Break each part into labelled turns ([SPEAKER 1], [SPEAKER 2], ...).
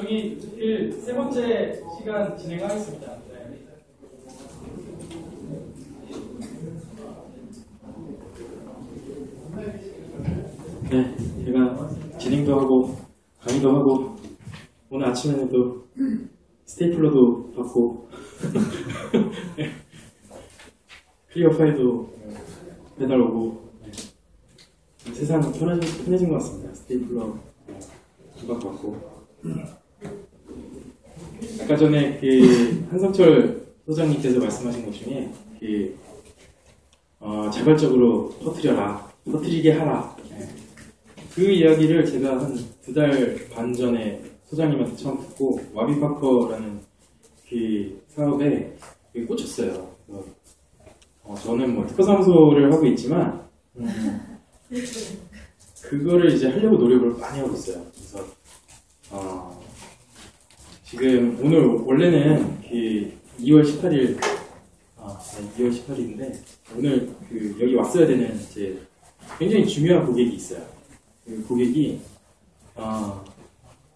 [SPEAKER 1] 저기 그 세 번째 시간 진행하겠습니다.
[SPEAKER 2] 네, 제가 진행도 하고 강의도 하고 오늘 아침에는 또 스테이플러도 받고 클리어 파일도 배달 오고 세상은 편해진 것 같습니다. 스테이플러 받고 아까 전에 그 한성철 소장님께서 말씀하신 것 중에 그 자발적으로 터뜨리게 하라. 그 이야기를 제가 한 2달 반 전에 소장님한테 처음 듣고 와비파커라는 그 사업에 꽂혔어요. 저는 뭐 특허사무소를 하고 있지만 그거를 이제 하려고 노력을 많이 하고 있어요. 그래서 지금 오늘 원래는 그 2월 18일 2월 18일인데 오늘 그 여기 왔어야 되는 이제 굉장히 중요한 고객이 있어요. 그 고객이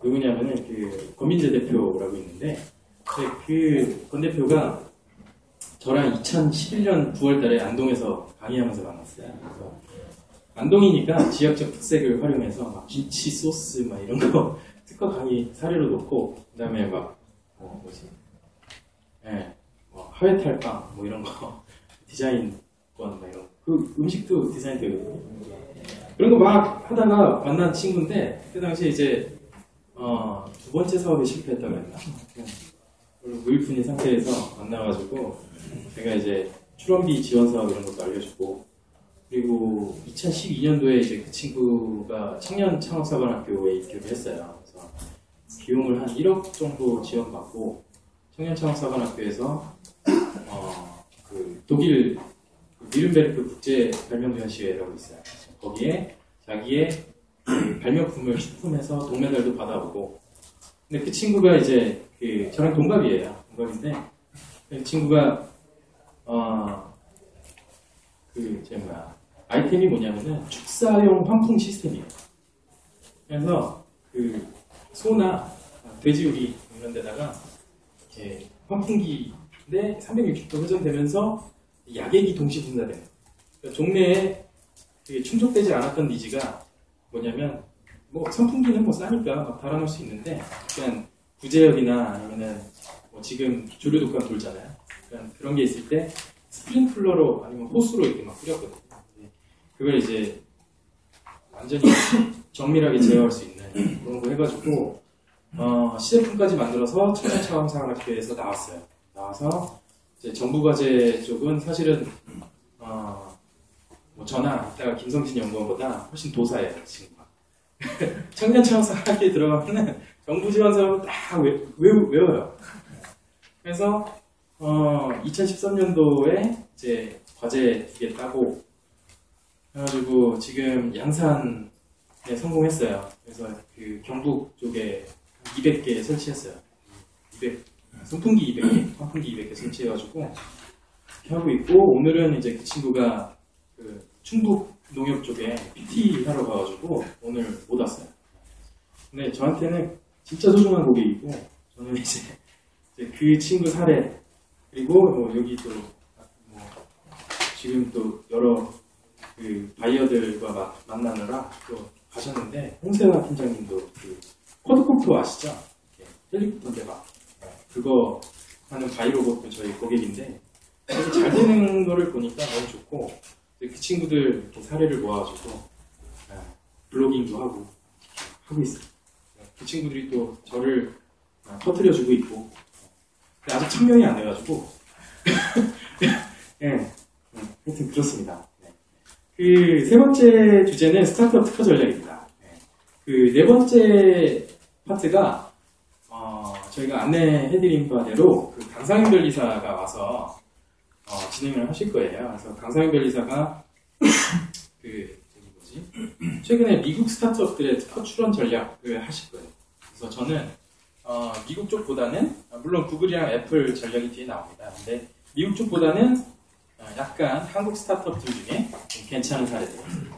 [SPEAKER 2] 누구냐면은 그 권민재 대표라고 있는데 그 권 대표가 저랑 2011년 9월달에 안동에서 강의하면서 만났어요. 그래서 안동이니까 지역적 특색을 활용해서 막 김치 소스 막 이런 거 특허 강의 사례로 놓고 그다음에 막 하회탈빵 뭐 이런 거 디자인권 막 이런 그 음식도 디자인 되거든요. 그런 거 막 하다가 만난 친구인데 그 당시에 이제 2번째 사업에 실패했다고 했나? 무일푼인 상태에서 만나가지고 제가 이제 출원비 지원 사업 이런 것도 알려주고 그리고 2012년도에 이제 그 친구가 청년 창업사관학교에 입교를 했어요. 그래서 비용을 한 1억 정도 지원받고 청년 창업사관학교에서 그 독일 니른베르크 국제 발명전시회라고 있어요. 거기에 자기의 그 발명품을 출품해서 동메달도 받아오고 근데 그 친구가 이제 그 저랑 동갑이에요. 동갑인데 그 친구가 아이템이 뭐냐면은 축사용 환풍 시스템이에요. 그래서 그 소나 돼지우리 이런 데다가 이렇게 환풍기인데 360도 회전되면서 약액이 동시 분사돼요. 그러니까 종래에 충족되지 않았던 니즈가 뭐냐면 뭐 선풍기는 뭐 싸니까 막 달아놓을 수 있는데 그냥 구제역이나 아니면은 뭐 지금 조류 독감 돌잖아요. 그러니까 그런 게 있을 때 스프링클러로 아니면 호스로 이렇게 막 뿌렸거든요. 그걸 이제 완전히 정밀하게 제어할 수 있는 그런 거 해가지고 시제품까지 만들어서 청년창업사관학교에서 나왔어요. 나와서 이제 정부과제 쪽은 사실은 뭐 저나 이따가 김성진 연구원보다 훨씬 도사예요, 친구가. 청년창업사관학교에 들어가면은 정부 지원 사업을 다 외워요. 그래서 2013년도에 이제 과제 2개 따고 그래가지고 지금 양산에 성공했어요. 그래서 그 경북 쪽에 200개 설치했어요. 선풍기 200개, 환풍기 200개 설치해가지고 이렇게 하고 있고 오늘은 이제 그 친구가 그 충북 농협 쪽에 PT 하러 가가지고 오늘 못 왔어요. 근데 저한테는 진짜 소중한 고객이고 저는 이제 그 친구 사례 그리고 뭐 여기 또 뭐 지금 또 여러 그 바이어들과 만나느라 또 가셨는데 홍세화 팀장님도 그 쿼드코프터 아시죠? 헬리콥터인데 막 그거 하는 바이로봇도 저희 고객인데 잘 되는 거를 보니까 너무 좋고 그 친구들 이렇게 사례를 모아가지고 블로깅도 하고 있어요. 그 친구들이 또 저를 터뜨려주고 있고 아직 천명이 안 돼가지고 네, 하여튼 그렇습니다. 그 세 번째 주제는 스타트업 특허 전략입니다. 그 네 번째 파트가 저희가 안내해드린 바대로 그 강상윤 변리사가 와서 진행을 하실 거예요. 그래서 강상윤 변리사가 최근에 미국 스타트업들의 특허 출원 전략을 하실 거예요. 그래서 저는 미국 쪽보다는 물론 구글이랑 애플 전략이 뒤에 나옵니다. 근데 미국 쪽보다는 약간 한국 스타트업들 중에 좀 괜찮은 사례들을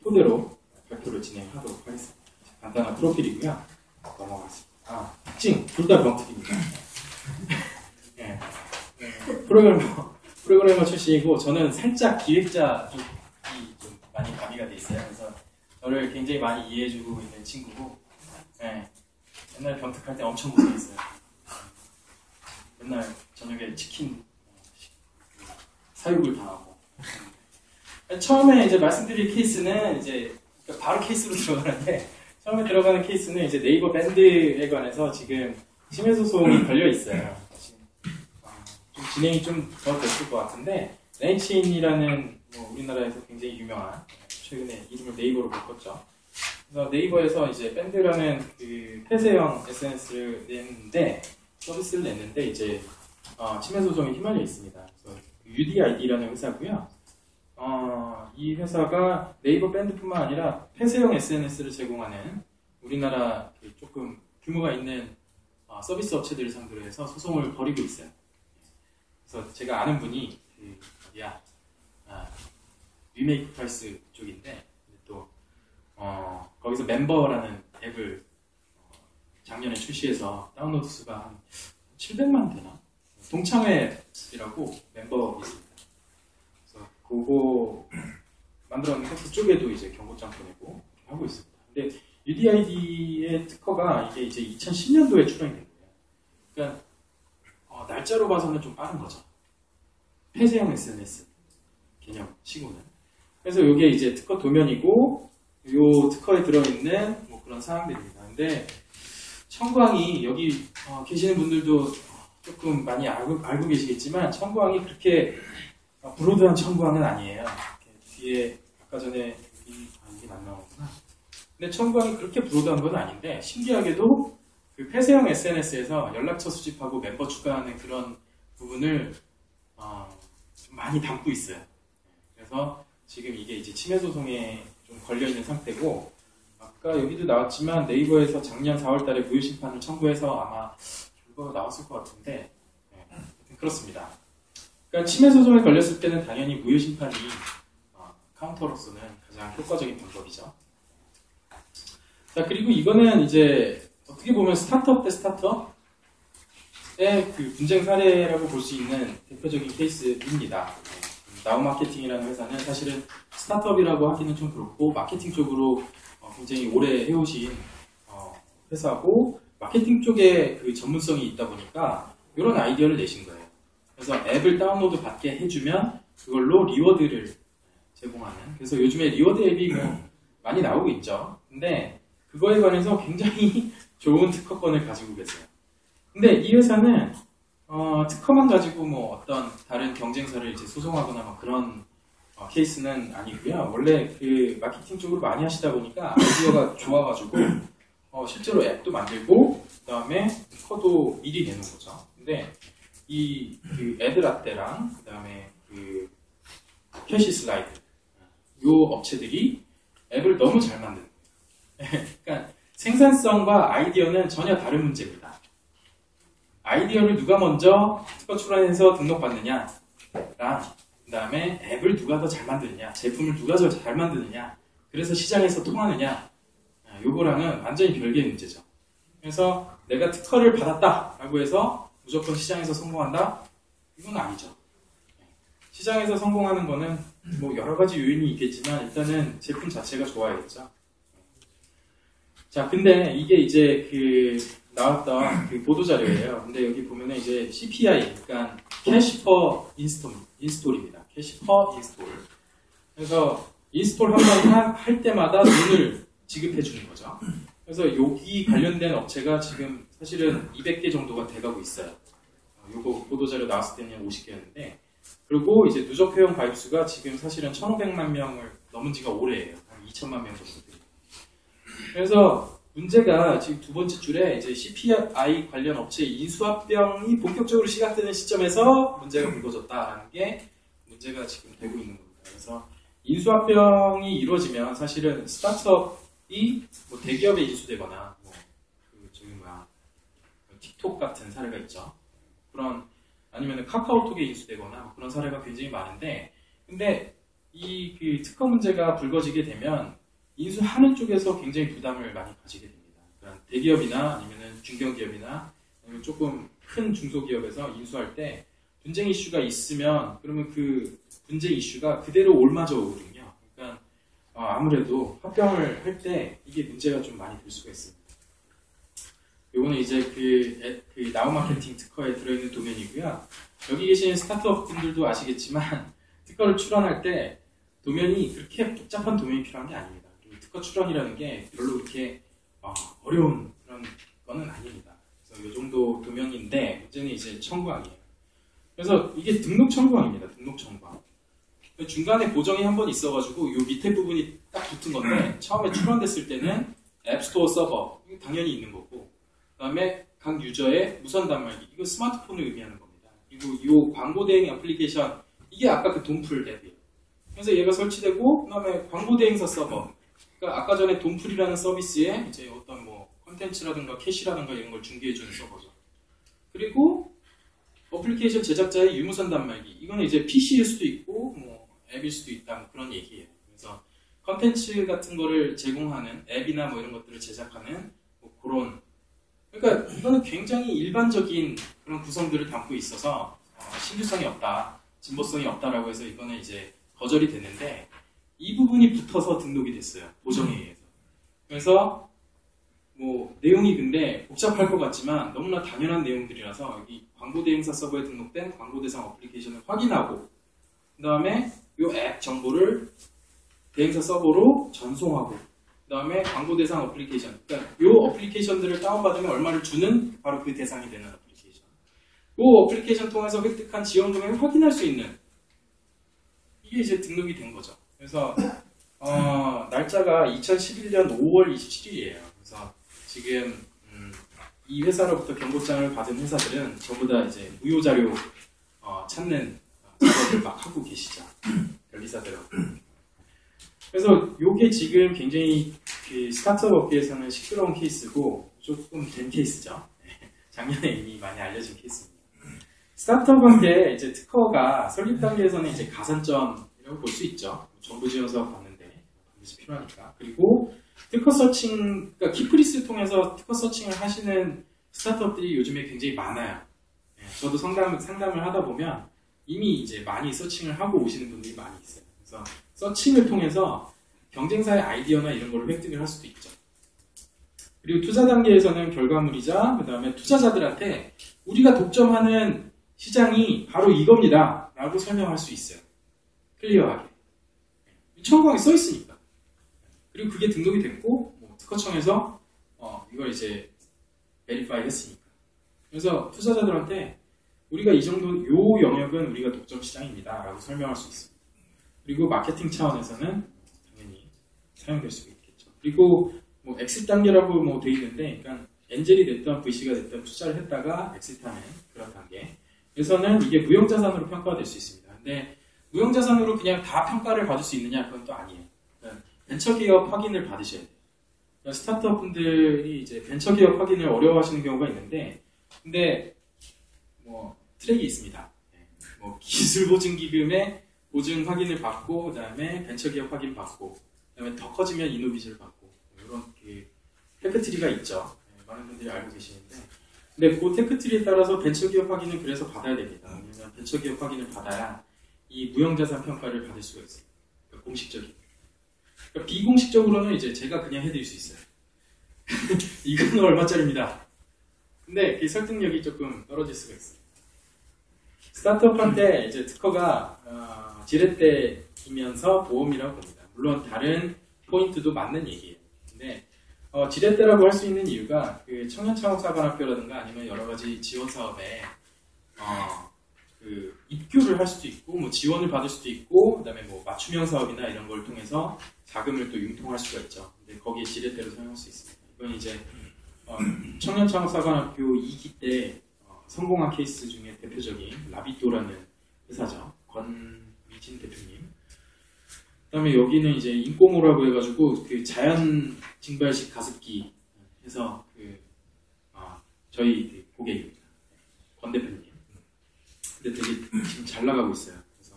[SPEAKER 2] 토대로 발표를 진행하도록 하겠습니다. 간단한 프로필이고요. 넘어가겠습니다. 특징 둘 다 명특입니다. 네. 프로그래머 출신이고 저는 살짝 기획자 쪽이 좀 많이 가미가 돼 있어요. 그래서 저를 굉장히 많이 이해해주고 있는 친구고, 네. 옛날 병특할 때 엄청 고생했어요. 맨날 저녁에 치킨 사육을 당하고. 처음에 이제 말씀드릴 케이스는 이제 바로 케이스로 들어가는데, 처음에 들어가는 케이스는 이제 네이버 밴드에 관해서 지금 침해 소송이 걸려 있어요. 좀 진행이 좀 더 됐을 것 같은데, 레인체인이라는 우리나라에서 굉장히 유명한, 최근에 이름을 네이버로 바꿨죠. 그래서 네이버에서 이제 밴드라는 그 폐쇄형 SNS를 냈는데, 서비스를 냈는데 이제 침해 소송에 휘말려 있습니다. 그래서 UDID라는 회사고요. 이 회사가 네이버 밴드뿐만 아니라 폐쇄형 SNS를 제공하는 우리나라 조금 규모가 있는 서비스 업체들을 상대로 해서 소송을 벌이고 있어요. 그래서 제가 아는 분이 리메이크 프라이스 쪽인데 또 거기서 멤버라는 앱을 작년에 출시해서 다운로드 수가 한 700만 되나? 동창회이라고 멤버 있습니다. 그래서 그거 만들었는데 그쪽에도 이제 경고장 보내고 하고 있습니다. 근데 UDID의 특허가 이게 이제 2010년도에 출원이 된 거예요. 그러니까 날짜로 봐서는 좀 빠른 거죠. 폐쇄형 SNS 개념 치고는. 그래서 이게 이제 특허 도면이고 요 특허에 들어있는 뭐 그런 사항들입니다. 근데 청구항이 여기 계시는 분들도 조금 많이 알고 계시겠지만 청구항이 그렇게 브로드한 청구항은 아니에요. 뒤에 아까 전에 이게 안 나오구나. 근데 청구항이 그렇게 브로드한 건 아닌데 신기하게도 그 폐쇄형 SNS에서 연락처 수집하고 멤버 추가하는 그런 부분을 좀 많이 담고 있어요. 그래서 지금 이게 이제 침해 소송에 좀 걸려 있는 상태고, 아까 여기도 나왔지만 네이버에서 작년 4월달에 무효 심판을 청구해서 아마 결과가 나왔을 것 같은데, 그렇습니다. 그러니까 침해 소송에 걸렸을 때는 당연히 무효 심판이 카운터로서는 가장 효과적인 방법이죠. 자, 그리고 이거는 이제 어떻게 보면 스타트업 대 스타트업의 그 분쟁 사례라고 볼 수 있는 대표적인 케이스입니다. 나우마케팅이라는 회사는 사실은 스타트업이라고 하기는 좀 그렇고 마케팅 쪽으로 굉장히 오래 해오신 회사고, 마케팅 쪽에 그 전문성이 있다 보니까 이런 아이디어를 내신 거예요. 그래서 앱을 다운로드 받게 해주면 그걸로 리워드를 제공하는, 그래서 요즘에 리워드 앱이 뭐 많이 나오고 있죠. 근데 그거에 관해서 굉장히 좋은 특허권을 가지고 계세요. 근데 이 회사는 특허만 가지고 뭐 어떤 다른 경쟁사를 이제 소송하거나 뭐 그런 케이스는 아니고요. 원래 그 마케팅 쪽으로 많이 하시다 보니까 아이디어가 좋아가지고 실제로 앱도 만들고 그다음에 특허도 미리 내는 거죠. 근데 이 그 애드라떼랑 그다음에 그 캐시 슬라이드 요 업체들이 앱을 너무 잘 만드는 거예요. 그러니까 생산성과 아이디어는 전혀 다른 문제입니다. 아이디어를 누가 먼저 특허 출원해서 등록받느냐랑 그 다음에 앱을 누가 더 잘 만드느냐, 제품을 누가 더 잘 만드느냐, 그래서 시장에서 통하느냐, 요거랑은 완전히 별개의 문제죠. 그래서 내가 특허를 받았다라고 해서 무조건 시장에서 성공한다? 이건 아니죠. 시장에서 성공하는 거는 뭐 여러 가지 요인이 있겠지만 일단은 제품 자체가 좋아야겠죠. 자, 근데 이게 이제 그 나왔던 그 보도자료예요. 근데 여기 보면은 이제 CPI, 그러니까 캐시 퍼 인스톨입니다. 캐시 퍼 인스톨. 그래서 인스톨 한 번 할 때마다 돈을 지급해 주는 거죠. 그래서 여기 관련된 업체가 지금 사실은 200개 정도가 돼가고 있어요. 요거 보도자료 나왔을 때는 50개였는데, 그리고 이제 누적 회원 가입수가 지금 사실은 1,500만 명을 넘은 지가 오래예요. 한 2천만 명 정도 돼요. 그래서 문제가 지금 두 번째 줄에 이제 CPI 관련 업체 인수합병이 본격적으로 시작되는 시점에서 문제가 불거졌다라는 게 문제가 지금 되고 있는 겁니다. 그래서 인수합병이 이루어지면 사실은 스타트업이 뭐 대기업에 인수되거나 틱톡 같은 사례가 있죠. 그런 아니면 카카오톡에 인수되거나 그런 사례가 굉장히 많은데, 근데 이 그 특허 문제가 불거지게 되면 인수하는 쪽에서 굉장히 부담을 많이 가지게 됩니다. 그러니까 대기업이나 아니면은 중견기업이나 아니면 조금 큰 중소기업에서 인수할 때 분쟁 이슈가 있으면 그러면 그 분쟁 이슈가 그대로 올맞아 오거든요. 그러니까 아무래도 합병을 할 때 이게 문제가 좀 많이 될 수가 있습니다. 요거는 이제 그 나우 마케팅 특허에 들어있는 도면이고요. 여기 계신 스타트업 분들도 아시겠지만 특허를 출원할 때 도면이 그렇게 복잡한 도면이 필요한 게 아닙니다. 그리고 특허 출원이라는 게 별로 그렇게 어려운 그런 거는 아닙니다. 그래서 이 정도 도면인데 문제는 이제 청구항이에요. 그래서 이게 등록 청구항입니다. 등록 청구항. 중간에 보정이 한 번 있어가지고 이 밑에 부분이 딱 붙은 건데 처음에 출원됐을 때는 앱스토어 서버 이거 당연히 있는 거고 그 다음에 각 유저의 무선 단말기 이거 스마트폰을 의미하는 겁니다. 그리고 이 광고 대행 애플리케이션 이게 아까 그 돈풀 앱이에요. 그래서 얘가 설치되고 그 다음에 광고 대행사 서버 그러니까 아까 전에 돈풀이라는 서비스에 이제 어떤 뭐 컨텐츠라든가 캐시라든가 이런 걸 중개해주는 서버죠. 그리고 어플리케이션 제작자의 유무선 단말기 이거는 이제 PC일 수도 있고 뭐 앱일 수도 있다 뭐 그런 얘기예요. 그래서 컨텐츠 같은 거를 제공하는 앱이나 뭐 이런 것들을 제작하는 뭐 그런 그러니까 이거는 굉장히 일반적인 그런 구성들을 담고 있어서 신규성이 없다, 진보성이 없다라고 해서 이거는 이제 거절이 됐는데 이 부분이 붙어서 등록이 됐어요. 보정에 의해서. 그래서 뭐 내용이 근데 복잡할 것 같지만 너무나 당연한 내용들이라서 여기 광고 대행사 서버에 등록된 광고 대상 어플리케이션을 확인하고 그 다음에 이 앱 정보를 대행사 서버로 전송하고 그 다음에 광고 대상 어플리케이션 그러니까 이 어플리케이션들을 다운받으면 얼마를 주는 바로 그 대상이 되는 어플리케이션 이 어플리케이션 통해서 획득한 지원 금액을 확인할 수 있는 이게 이제 등록이 된 거죠. 그래서 날짜가 2011년 5월 27일이에요. 그래서 지금 이 회사로부터 경고장을 받은 회사들은 전부 다 이제 무효 자료 찾는 작업을 막 하고 계시죠. 변리사들하고. 그래서 이게 지금 굉장히 그 스타트업 업계에서는 시끄러운 케이스고 조금 된 케이스죠. 작년에 이미 많이 알려진 케이스입니다. 스타트업한테 이제 특허가 설립 단계에서는 이제 가산점이라고 볼 수 있죠. 정부 지원 사업 받는데 반드시 필요하니까. 그리고 특허 서칭, 그러니까 키프리스 통해서 특허 서칭을 하시는 스타트업들이 요즘에 굉장히 많아요. 저도 상담을 하다 보면 이미 이제 많이 서칭을 하고 오시는 분들이 많이 있어요. 그래서 서칭을 통해서 경쟁사의 아이디어나 이런 걸 획득을 할 수도 있죠. 그리고 투자 단계에서는 결과물이자 그 다음에 투자자들한테 우리가 독점하는 시장이 바로 이겁니다 라고 설명할 수 있어요. 클리어하게. 청구항에 써 있으니까. 그리고 그게 등록이 됐고 뭐 특허청에서 이걸 이제 베리파이 했으니까. 그래서 투자자들한테 우리가 이 정도 요 영역은 우리가 독점 시장입니다 라고 설명할 수 있습니다. 그리고 마케팅 차원에서는 당연히 사용될 수 있겠죠. 그리고 뭐 엑sit 단계라고 뭐 돼 있는데, 그러니까 엔젤이 됐던 VC가 됐던 투자를 했다가 엑시트하는 그런 단계. 그래서는 이게 무형자산으로 평가가 될 수 있습니다. 근데 무형자산으로 그냥 다 평가를 받을 수 있느냐? 그건 또 아니에요. 그러니까 벤처기업 확인을 받으셔야 돼요. 그러니까 스타트업 분들이 이제 벤처기업 확인을 어려워하시는 경우가 있는데, 근데 뭐 트랙이 있습니다. 뭐 기술보증기금의 보증 확인을 받고, 그 다음에 벤처기업 확인 받고, 그 다음에 더 커지면 이노비즈를 받고, 이런 그 테크트리가 있죠. 많은 분들이 알고 계시는데, 근데 그 테크트리에 따라서 벤처기업 확인을 그래서 받아야 됩니다. 왜냐면 벤처기업 확인을 받아야 이 무형자산 평가를 받을 수가 있어요. 그러니까 공식적인. 그러니까 비공식적으로는 이제 제가 그냥 해드릴 수 있어요. 이거는 얼마짜리입니다. 근데 그 설득력이 조금 떨어질 수가 있어요. 스타트업한테 이제 특허가 지렛대이면서 보험이라고 봅니다. 물론 다른 포인트도 맞는 얘기예요. 근데 지렛대라고 할 수 있는 이유가 그 청년창업사관학교라든가 아니면 여러 가지 지원 사업에 그 입교를 할 수도 있고 뭐 지원을 받을 수도 있고 그다음에 뭐 맞춤형 사업이나 이런 걸 통해서 자금을 또 융통할 수가 있죠. 근데 거기에 지렛대로 사용할 수 있습니다. 이건 이제 청년창업사관학교 2기 때 성공한 케이스 중에 대표적인 라비또라는 회사죠. 권미진 대표님. 그다음에 여기는 이제 인꼬모라고 해가지고 그 자연 증발식 가습기 해서 저희 그 고객입니다. 권 대표님. 근데 되게 지금 잘 나가고 있어요. 그래서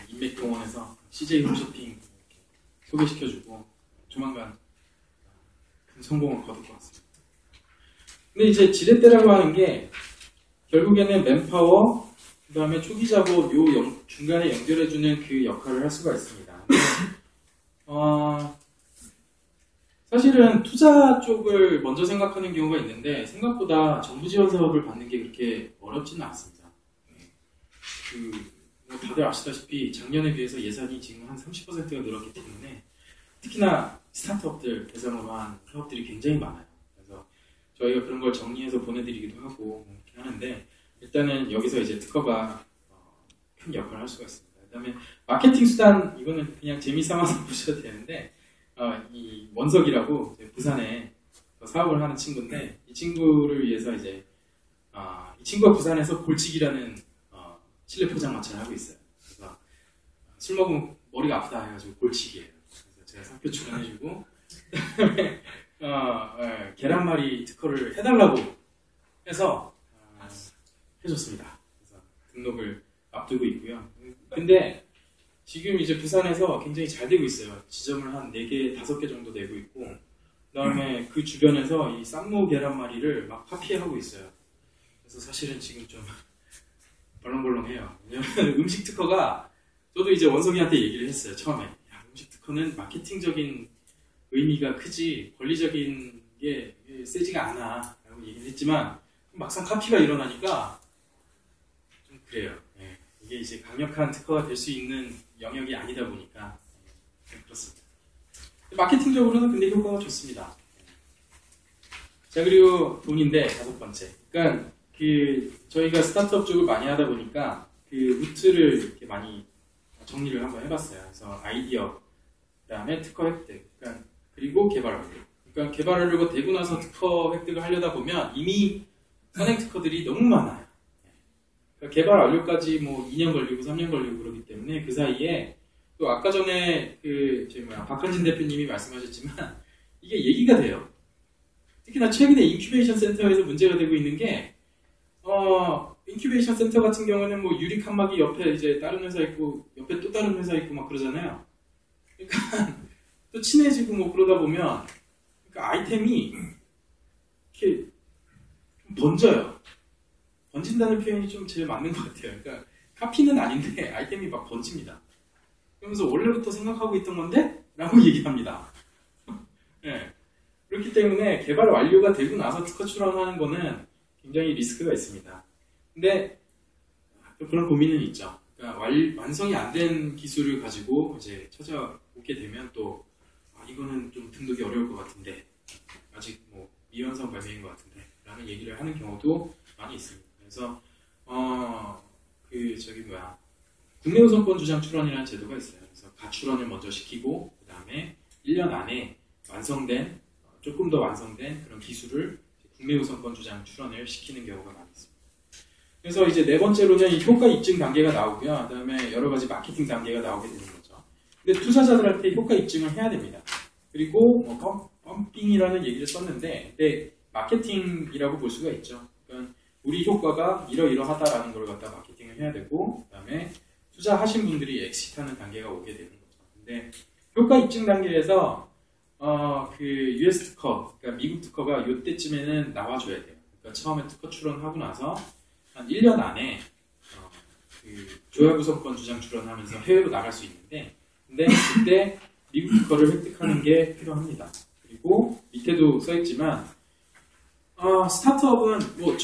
[SPEAKER 2] 인맥동원해서 CJ 홈쇼핑 소개시켜주고 조만간 큰 성공을 거둘 것 같습니다. 근데 이제 지렛대라고 하는 게 결국에는 맨파워, 그 다음에 초기 작업 요 중간에 연결해주는 그 역할을 할 수가 있습니다. 사실은 투자 쪽을 먼저 생각하는 경우가 있는데 생각보다 정부 지원 사업을 받는 게 그렇게 어렵지는 않습니다. 뭐 다들 아시다시피 작년에 비해서 예산이 지금 한 30%가 늘었기 때문에 특히나 스타트업들 대상으로 한 사업들이 굉장히 많아요. 그래서 저희가 그런 걸 정리해서 보내드리기도 하고 이렇게 하는데 일단은 여기서 이제 특허가 큰 역할을 할 수가 있습니다. 그 다음에 마케팅 수단 이거는 그냥 재미삼아서 보셔도 되는데 이 원석이라고 부산에 사업을 하는 친구인데 이 친구를 위해서 이제 이 친구가 부산에서 골치기라는 실내 포장마차를 하고 있어요. 그래서 술 먹으면 머리가 아프다 해가지고 골치기예요. 그래서 제가 상표 출연해주고 그다음에 계란말이 특허를 해달라고 해서 해줬습니다. 그래서 등록을 앞두고 있고요. 근데 지금 이제 부산에서 굉장히 잘 되고 있어요. 지점을 한 4개, 5개 정도 내고 있고 그 다음에 그 주변에서 이 쌈무 계란말이를 막 카피하고 있어요. 그래서 사실은 지금 좀 벌렁벌렁해요. 왜냐면 음식 특허가 저도 이제 원석이한테 얘기를 했어요. 처음에 야, 음식 특허는 마케팅적인 의미가 크지 권리적인 게 세지가 않아 라고 얘기를 했지만 막상 카피가 일어나니까 좀 그래요. 네. 이게 이제 강력한 특허가 될 수 있는 영역이 아니다 보니까 그렇습니다. 마케팅적으로는 근데 효과가 좋습니다. 자, 그리고 돈인데 5번째. 그러니까 저희가 스타트업 쪽을 많이 하다 보니까 그 루트를 이렇게 많이 정리를 한번 해봤어요. 그래서 아이디어, 그다음에 특허 획득, 그리고 개발 완료. 그러니까 개발 완료가 되고 나서 특허 획득을 하려다 보면 이미 선행 특허들이 너무 많아요. 그러니까 개발 완료까지 뭐 2년 걸리고 3년 걸리고 그러기 때문에 그 사이에 또 아까 전에 박한진 대표님이 말씀하셨지만 이게 얘기가 돼요. 특히나 최근에 인큐베이션 센터에서 문제가 되고 있는 게 인큐베이션 센터 같은 경우는 뭐 유리 칸막이 옆에 이제 다른 회사 있고 옆에 또 다른 회사 있고 막 그러잖아요. 그러니까 또 친해지고 뭐 그러다 보면 그러니까 아이템이 이렇게 좀 번져요. 번진다는 표현이 좀 제일 맞는 것 같아요. 그러니까 카피는 아닌데 아이템이 막 번집니다. 그러면서 원래부터 생각하고 있던 건데? 라고 얘기합니다. 네. 그렇기 때문에 개발 완료가 되고 나서 특허 출원하는 거는 굉장히 리스크가 있습니다. 근데 또 그런 고민은 있죠. 그러니까 완성이 안 된 기술을 가지고 이제 찾아오게 되면 또 이거는 좀 등록이 어려울 것 같은데 아직 뭐 미완성 발매인 것 같은데 라는 얘기를 하는 경우도 많이 있습니다. 그래서 국내 우선권 주장 출원이라는 제도가 있어요. 그래서 가출원을 먼저 시키고 그 다음에 1년 안에 완성된 조금 더 완성된 그런 기술을 국내 우선권 주장 출원을 시키는 경우가 많이 있습니다. 그래서 이제 4번째로는 이 효과 입증 단계가 나오고요. 그 다음에 여러 가지 마케팅 단계가 나오게 되는 거죠. 근데 투자자들한테 효과 입증을 해야 됩니다. 그리고 뭐 펌핑이라는 얘기를 썼는데 근데 마케팅이라고 볼 수가 있죠. 그러니까 우리 효과가 이러이러하다라는 걸 갖다 마케팅을 해야 되고 그 다음에 투자하신 분들이 엑시트하는 단계가 오게 되는 거죠. 근데 효과 입증 단계에서 그 US 특허, 그러니까 미국 특허가 이때쯤에는 나와줘야 돼요. 그러니까 처음에 특허 출원하고 나서 한 1년 안에 그 조약 우선권 주장 출원하면서 해외로 나갈 수 있는데 근데 그때 미국 특허를 획득하는 게 필요합니다. 그리고 밑에도 써있지만 스타트업은 뭐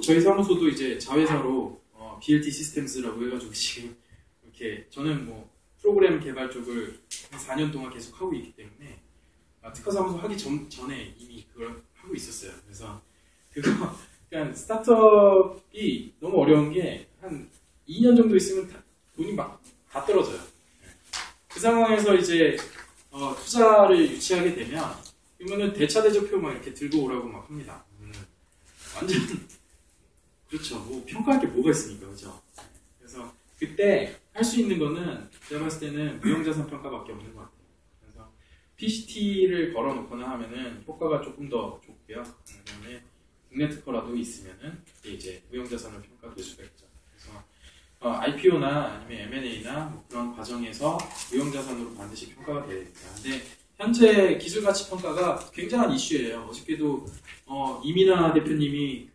[SPEAKER 2] 저희 사무소도 이제 자회사로 BLT 시스템스라고 해가지고 지금 이렇게 저는 뭐 프로그램 개발 쪽을 한 4년 동안 계속 하고 있기 때문에 특허 사무소 하기 전에 이미 그걸 하고 있었어요. 그래서 그러니까 스타트업이 너무 어려운 게 한 2년 정도 있으면 돈이 막 다 떨어져요. 그 상황에서 이제 투자를 유치하게 되면 그러면은 대차대조표 막 이렇게 들고 오라고 막 합니다. 완전 그렇죠. 뭐 평가할 게 뭐가 있습니까, 그렇죠? 그래서 그때 할 수 있는 거는 제가 봤을 때는 무형자산 평가밖에 없는 것 같아요. 그래서 PCT를 걸어놓거나 하면은 효과가 조금 더 좋고요. 그다음에 국내 특허라도 있으면은 이제 무형자산을 평가될 수가 있죠. 그래서 IPO나 아니면 M&A나 뭐 그런 과정에서 무형자산으로 반드시 평가가 돼야 됩니다. 근데 현재 기술가치평가가 굉장한 이슈예요. 어저께도 이민아 대표님이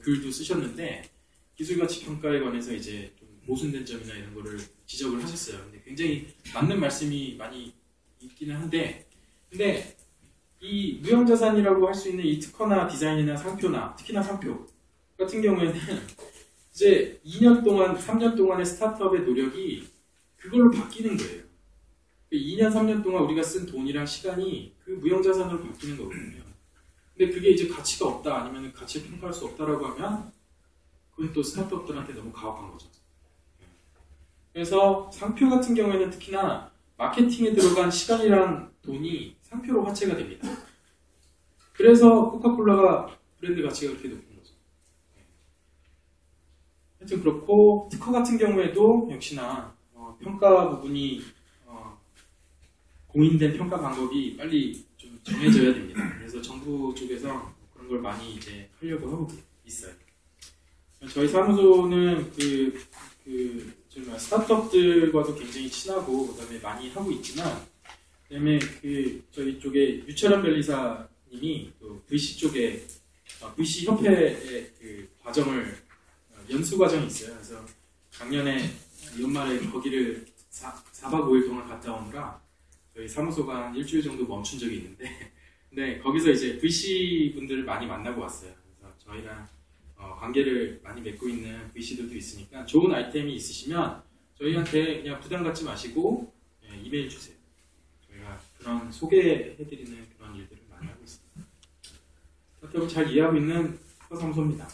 [SPEAKER 2] 글도 쓰셨는데 기술가치평가에 관해서 이제 좀 모순된 점이나 이런 거를 지적을 하셨어요. 근데 굉장히 맞는 말씀이 많이 있기는 한데, 근데 이 무형자산이라고 할 수 있는 이 특허나 디자인이나 상표나 특히나 상표 같은 경우에는 이제 2년 동안, 3년 동안의 스타트업의 노력이 그걸로 바뀌는 거예요. 2년, 3년 동안 우리가 쓴 돈이랑 시간이 그 무형자산으로 바뀌는 거거든요. 근데 그게 이제 가치가 없다, 아니면 가치를 평가할 수 없다라고 하면 그건 또 스타트업들한테 너무 가혹한 거죠. 그래서 상표 같은 경우에는 특히나 마케팅에 들어간 시간이랑 돈이 상표로 화체가 됩니다. 그래서 코카콜라가 브랜드 가치가 그렇게 높은 거죠. 하여튼 그렇고, 특허 같은 경우에도 역시나 평가 부분이 공인된 평가 방법이 빨리 좀 정해져야 됩니다. 그래서 정부 쪽에서 그런 걸 많이 이제 하려고 하고 있어요. 저희 사무소는 스타트업들과도 굉장히 친하고 그다음에 많이 하고 있지만, 그다음에 저희 쪽에 유철현 변리사님이 또 VC 쪽에 VC 협회의 과정을 연수 과정이 있어요. 그래서 작년에 연말에 거기를 4박 5일 동안 갔다 오느라 저희 사무소가 한 일주일 정도 멈춘 적이 있는데, 근데 거기서 이제 VC 분들을 많이 만나고 왔어요. 그래서 저희랑 관계를 많이 맺고 있는 VC들도 있으니까 좋은 아이템이 있으시면 저희한테 그냥 부담 갖지 마시고 이메일 주세요. 저희가 그런 소개해드리는 그런 일들을 많이 하고 있습니다. 스타트업을 잘 이해하고 있는 사무소입니다.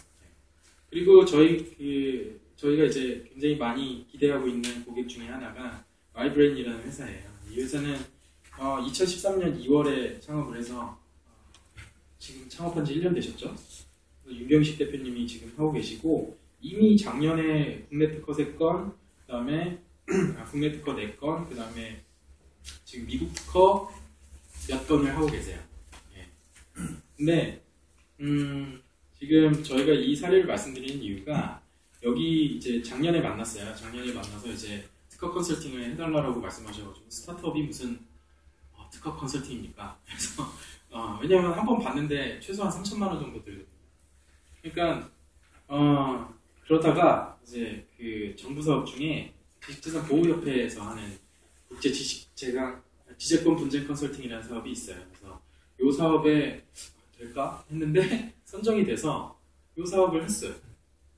[SPEAKER 2] 그리고 저희가 이제 굉장히 많이 기대하고 있는 고객 중에 하나가 와이브레인이라는 회사예요. 이 회사는 2013년 2월에 창업을 해서 지금 창업한 지 1년 되셨죠? 윤경식 대표님이 지금 하고 계시고, 이미 작년에 국내 특허 3건, 그 다음에 국내 특허 4건, 그 다음에 지금 미국 특허 몇 건을 하고 계세요. 예. 근데 지금 저희가 이 사례를 말씀드리는 이유가, 여기 이제 작년에 만났어요. 작년에 만나서 이제 특허 컨설팅을 해달라고 말씀하셔가지고, 스타트업이 무슨 특허 컨설팅입니까? 그래서 왜냐면 한 번 봤는데 최소한 3천만 원 정도 들거든요. 그러니까 그러다가 이제 그 정부 사업 중에 지식재산 보호협회에서 하는 국제 지재권 분쟁 컨설팅이라는 사업이 있어요. 그래서 이 사업에 될까 했는데 선정이 돼서 이 사업을 했어요.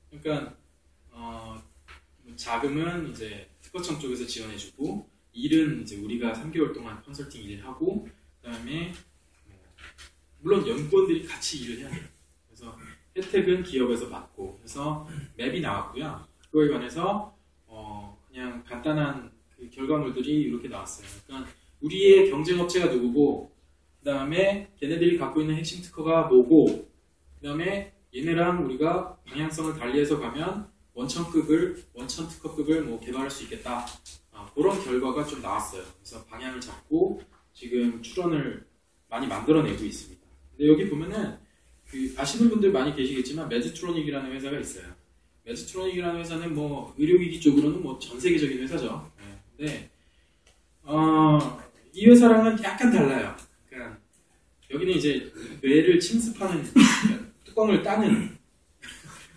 [SPEAKER 2] 그러니까 자금은 이제 특허청 쪽에서 지원해주고, 일은 이제 우리가 3개월 동안 컨설팅 일을 하고, 그다음에 물론 연구원들이 같이 일을 해야 돼요. 그래서 혜택은 기업에서 받고, 그래서 맵이 나왔고요. 그거에 관해서 그냥 간단한 그 결과물들이 이렇게 나왔어요. 그러니까 우리의 경쟁업체가 누구고, 그 다음에 걔네들이 갖고 있는 핵심 특허가 뭐고, 그 다음에 얘네랑 우리가 방향성을 달리해서 가면 원천 특허급을 뭐 개발할 수 있겠다. 그런 결과가 좀 나왔어요. 그래서 방향을 잡고 지금 출원을 많이 만들어내고 있습니다. 근데 여기 보면은 아시는 분들 많이 계시겠지만 메드트로닉이라는 회사가 있어요. 메드트로닉이라는 회사는 뭐 의료기기 쪽으로는 뭐 전 세계적인 회사죠. 근데 이 회사랑은 약간 달라요. 그러니까 여기는 이제 뇌를 침습하는 뚜껑을 따는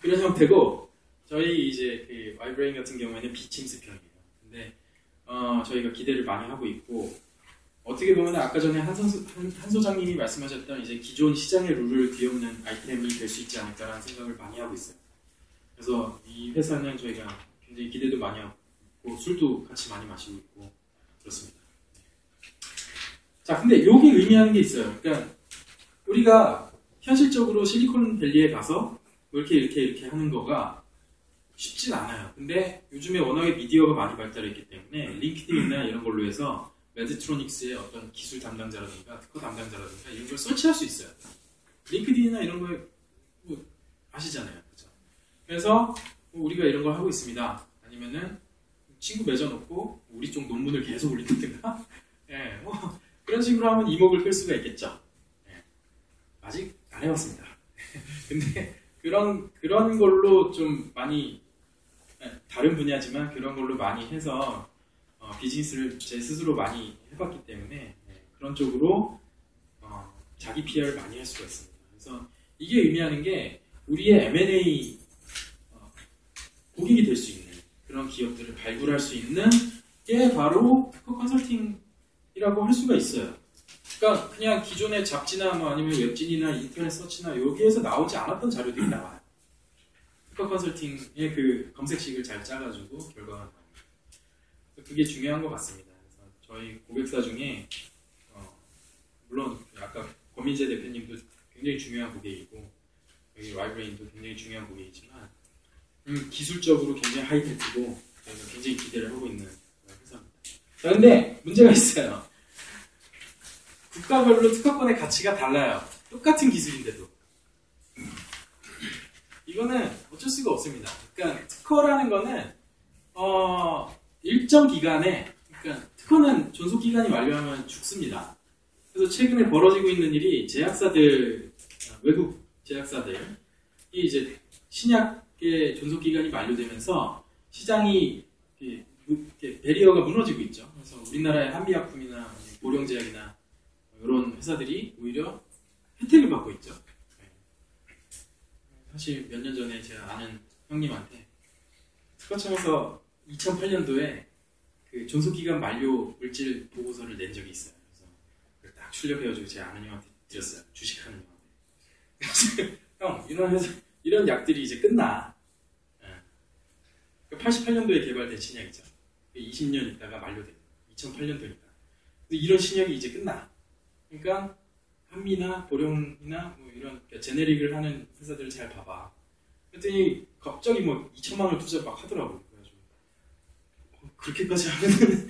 [SPEAKER 2] 그런 형태고, 저희 이제 그 와이브레인 같은 경우에는 비침습형이에요. 근데 저희가 기대를 많이 하고 있고, 어떻게 보면 아까 전에 한 소장님이 말씀하셨던 이제 기존 시장의 룰을 뒤엎는 아이템이 될 수 있지 않을까라는 생각을 많이 하고 있어요. 그래서 이 회사는 저희가 굉장히 기대도 많이 하고 술도 같이 많이 마시고 있고 그렇습니다. 자, 근데 여기 의미하는 게 있어요. 그러니까 우리가 현실적으로 실리콘밸리에 가서 뭐 이렇게 하는 거가 쉽진 않아요. 근데 요즘에 워낙에 미디어가 많이 발달했기 때문에 링크드인이나 이런 걸로 해서 메드트로닉스의 어떤 기술 담당자라든가 특허 담당자라든가 이런 걸 설치할 수 있어요. 링크드인이나 이런 거에 뭐 아시잖아요. 그렇죠? 그래서 우리가 이런 걸 하고 있습니다. 아니면은 친구 맺어놓고 우리 쪽 논문을 계속 올린다든가 예, 뭐 그런 식으로 하면 이목을 끌 수가 있겠죠. 예, 아직 안 해봤습니다. 근데 그런 걸로 좀 많이 다른 분야지만 그런 걸로 많이 해서 비즈니스를 제 스스로 많이 해봤기 때문에 그런 쪽으로 자기 PR을 많이 할 수가 있습니다. 그래서 이게 의미하는 게 우리의 M&A 고객이 될 수 있는 그런 기업들을 발굴할 수 있는 게 바로 특허 컨설팅이라고 할 수가 있어요. 그러니까 그냥 기존의 잡지나 뭐 아니면 웹진이나 인터넷 서치나 여기에서 나오지 않았던 자료들이 나와요. 특허 컨설팅의 그 검색식을 잘 짜가지고 결과가 나옵니다. 그게 중요한 것 같습니다. 그래서 저희 고객사 중에 물론 아까 권민재 대표님도 굉장히 중요한 고객이고 여기 라이브레인도 굉장히 중요한 고객이지만 기술적으로 굉장히 하이테크고 저희가 굉장히 기대를 하고 있는 회사입니다. 자, 근데 문제가 있어요. 국가별로 특허권의 가치가 달라요. 똑같은 기술인데도. 이거는 어쩔 수가 없습니다. 그러니까 특허라는 거는 일정 기간에, 그러니까 특허는 존속 기간이 만료하면 죽습니다. 그래서 최근에 벌어지고 있는 일이 제약사들, 외국 제약사들이 이제 신약의 존속 기간이 만료되면서 시장이 베리어가 무너지고 있죠. 그래서 우리나라의 한미약품이나 보령제약이나 이런 회사들이 오히려 혜택을 받고 있죠. 사실 몇 년 전에 제가 아는 형님한테 특허청에서 2008년도에 그 존속기간 만료 물질 보고서를 낸 적이 있어요. 그래서 그걸 딱 출력해가지고 제 아는 형한테 드렸어요. 주식하는 형한테. 형, 이런 약들이 이제 끝나. 88년도에 개발된 신약이죠. 20년 있다가 만료된. 2008년도니까. 이런 신약이 이제 끝나. 그러니까 한미나 보령이나 뭐 이런 제네릭을 하는 회사들을 잘 봐봐. 그랬더니 갑자기 뭐 2천만 원을 투자 막 하더라고요. 그래가지고 그렇게까지 하면은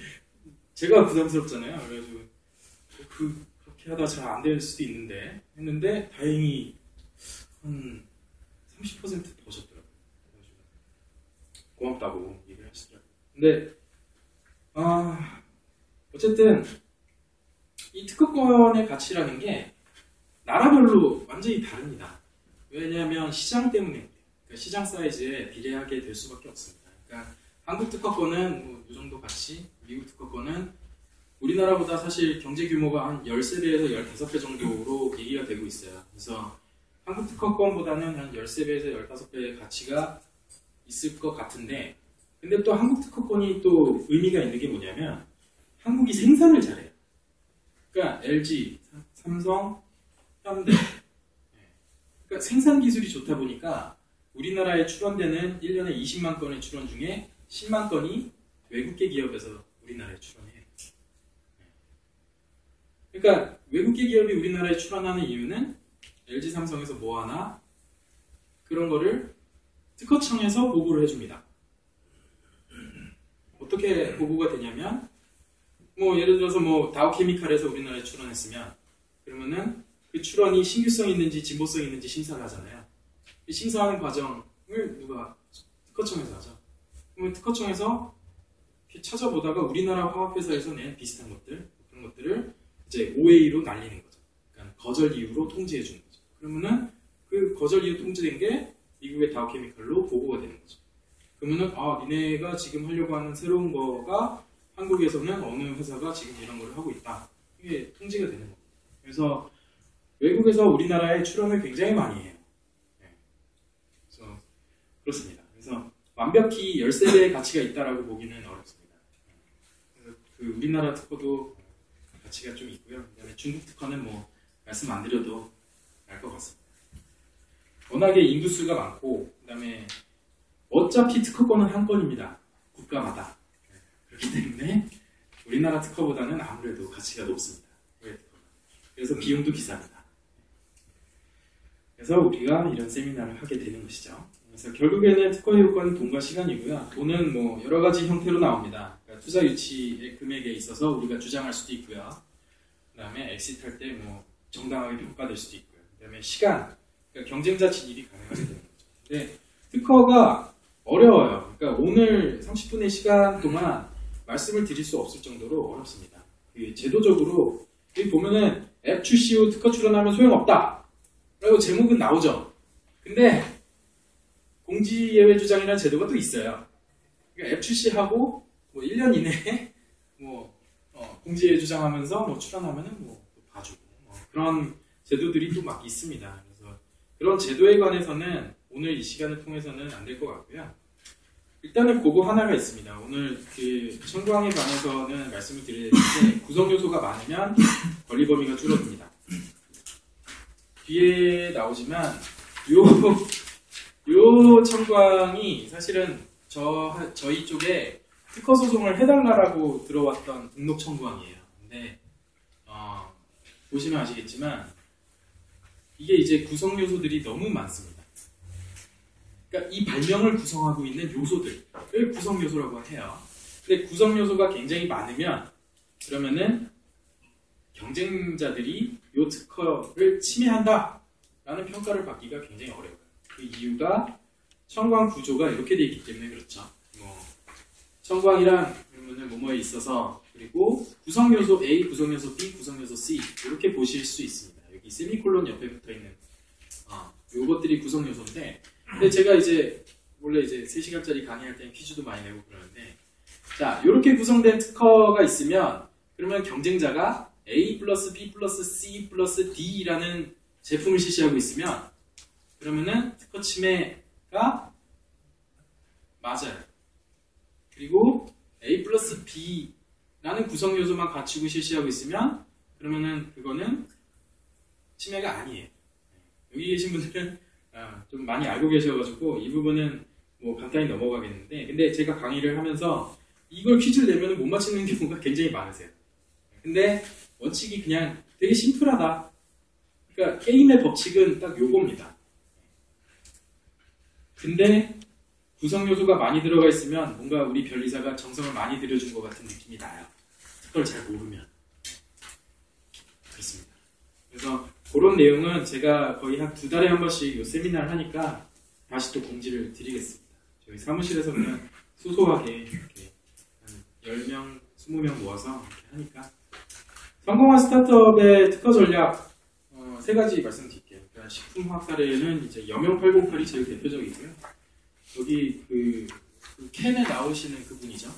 [SPEAKER 2] 제가 부담스럽잖아요. 그래가지고 그렇게 하다 잘 안 될 수도 있는데 했는데 다행히 한 30% 버셨더라고요. 그래가지고 고맙다고 얘기를 하시더라고요. 근데 어쨌든 이 특허권의 가치라는 게 나라별로 완전히 다릅니다. 왜냐하면 시장 때문에 그러니까 시장 사이즈에 비례하게 될 수밖에 없습니다. 그러니까 한국 특허권은 뭐 이 정도 가치, 미국 특허권은 우리나라보다 사실 경제 규모가 한 13배에서 15배 정도로 얘기가 되고 있어요. 그래서 한국 특허권보다는 한 13배에서 15배의 가치가 있을 것 같은데 근데 또 한국 특허권이 또 의미가 있는 게 뭐냐면 한국이 생산을 잘해요. 그러니까 LG, 삼성, 현대 그러니까 생산 기술이 좋다 보니까 우리나라에 출원되는 1년에 20만 건의 출원 중에 10만 건이 외국계 기업에서 우리나라에 출원해요. 그러니까 외국계 기업이 우리나라에 출원하는 이유는 LG, 삼성에서 뭐 하나 그런 거를 특허청에서 보고를 해줍니다. 어떻게 보고가 되냐면 뭐 예를 들어서 뭐 다우케미칼에서 우리나라에 출원했으면 그러면은 그 출원이 신규성 있는지 진보성 있는지 심사를 하잖아요. 이 심사하는 과정을 누가 특허청에서 하죠. 그러면 특허청에서 이렇게 찾아보다가 우리나라 화학회사에서 낸 비슷한 것들 그런 것들을 이제 OA로 날리는 거죠. 그러니까 거절 이유로 통지해 주는 거죠. 그러면은 그 거절 이유 통지된 게 미국의 다우케미칼로 보고가 되는 거죠. 그러면은 니네가 지금 하려고 하는 새로운 거가 한국에서는 어느 회사가 지금 이런 걸 하고 있다. 이게 통지가 되는 겁니다. 그래서 외국에서 우리나라에 출원을 굉장히 많이 해요. 그래서 그렇습니다. 그래서 완벽히 13배의 가치가 있다라고 보기는 어렵습니다. 그래서 그 우리나라 특허도 가치가 좀 있고요. 그다음에 중국 특허는 뭐 말씀 안 드려도 알 것 같습니다. 워낙에 인구수가 많고 그다음에 어차피 특허권은 한 건입니다. 국가마다. 그렇기 때문에 우리나라 특허보다는 아무래도 가치가 높습니다. 그래서 비용도 비쌉니다. 그래서 우리가 이런 세미나를 하게 되는 것이죠. 그래서 결국에는 특허 효과는 돈과 시간이고요. 돈은 뭐 여러 가지 형태로 나옵니다. 그러니까 투자 유치의 금액에 있어서 우리가 주장할 수도 있고요. 그 다음에 엑시트할 때 뭐 정당하게 평가될 수도 있고요. 그 다음에 시간, 그러니까 경쟁자 진입이 가능하게 되는 거죠. 근데 특허가 어려워요. 그러니까 오늘 30분의 시간 동안 말씀을 드릴 수 없을 정도로 어렵습니다. 제도적으로 여기 보면은 앱 출시 후 특허 출원하면 소용없다 라고 제목은 나오죠. 근데 공지예외 주장이라는 제도가 또 있어요. 그러니까 앱 출시하고 뭐 1년 이내에 뭐 공지에 주장하면서 뭐 출연하면은 뭐 봐주고 그런 제도들이 또 막 있습니다. 그래서 그런 제도에 관해서는 오늘 이 시간을 통해서는 안 될 것 같고요. 일단은 그거 하나가 있습니다. 오늘 그 청구항에 관해서는 말씀을 드리는데 구성 요소가 많으면 권리 범위가 줄어듭니다. 뒤에 나오지만 요 청구항이 사실은 저희 쪽에 특허 소송을 해달라고 들어왔던 등록 청구항이에요. 근데 보시면 아시겠지만 이게 이제 구성 요소들이 너무 많습니다. 그러니까 이 발명을 구성하고 있는 요소들을 구성 요소라고 해요. 근데 구성 요소가 굉장히 많으면 그러면은 경쟁자들이 이 특허를 침해한다라는 평가를 받기가 굉장히 어려워요. 그 이유가 청구항 구조가 이렇게 되어 있기 때문에 그렇죠. 청구항이란 그러면은 뭐뭐에 있어서 그리고 구성 요소 A, 구성 요소 B, 구성 요소 C 이렇게 보실 수 있습니다. 여기 세미콜론 옆에 붙어 있는 요것들이 구성 요소인데, 근데 제가 이제 원래 이제 3시간짜리 강의할 때는 퀴즈도 많이 내고 그러는데, 자 이렇게 구성된 특허가 있으면 그러면 경쟁자가 A 플러스 B 플러스 C 플러스 D라는 제품을 실시하고 있으면 그러면은 특허 침해가 맞아요. 그리고 A 플러스 B라는 구성 요소만 갖추고 실시하고 있으면 그러면은 그거는 침해가 아니에요. 여기 계신 분들은 좀 많이 알고 계셔가지고 이 부분은 뭐 간단히 넘어가겠는데, 근데 제가 강의를 하면서 이걸 퀴즈를 내면 못 맞히는 경우가 굉장히 많으세요. 근데 원칙이 그냥 되게 심플하다. 그러니까 게임의 법칙은 딱 요겁니다. 근데 구성 요소가 많이 들어가 있으면 뭔가 우리 변리사가 정성을 많이 들여준 것 같은 느낌이 나요. 그걸 잘 모르면. 그렇습니다. 그래서 그런 내용은 제가 거의 한 2달에 한 번씩 요 세미나를 하니까 다시 또 공지를 드리겠습니다. 저희 사무실에서 그냥 소소하게 이렇게 한 10명, 20명 모아서 이렇게 하니까. 성공한 스타트업의 특허 전략 3가지 말씀드릴게요. 그러니까 식품화학 사례는 이제 여명808이 제일 대표적이고요. 여기 그 캔에 나오시는 그분이죠.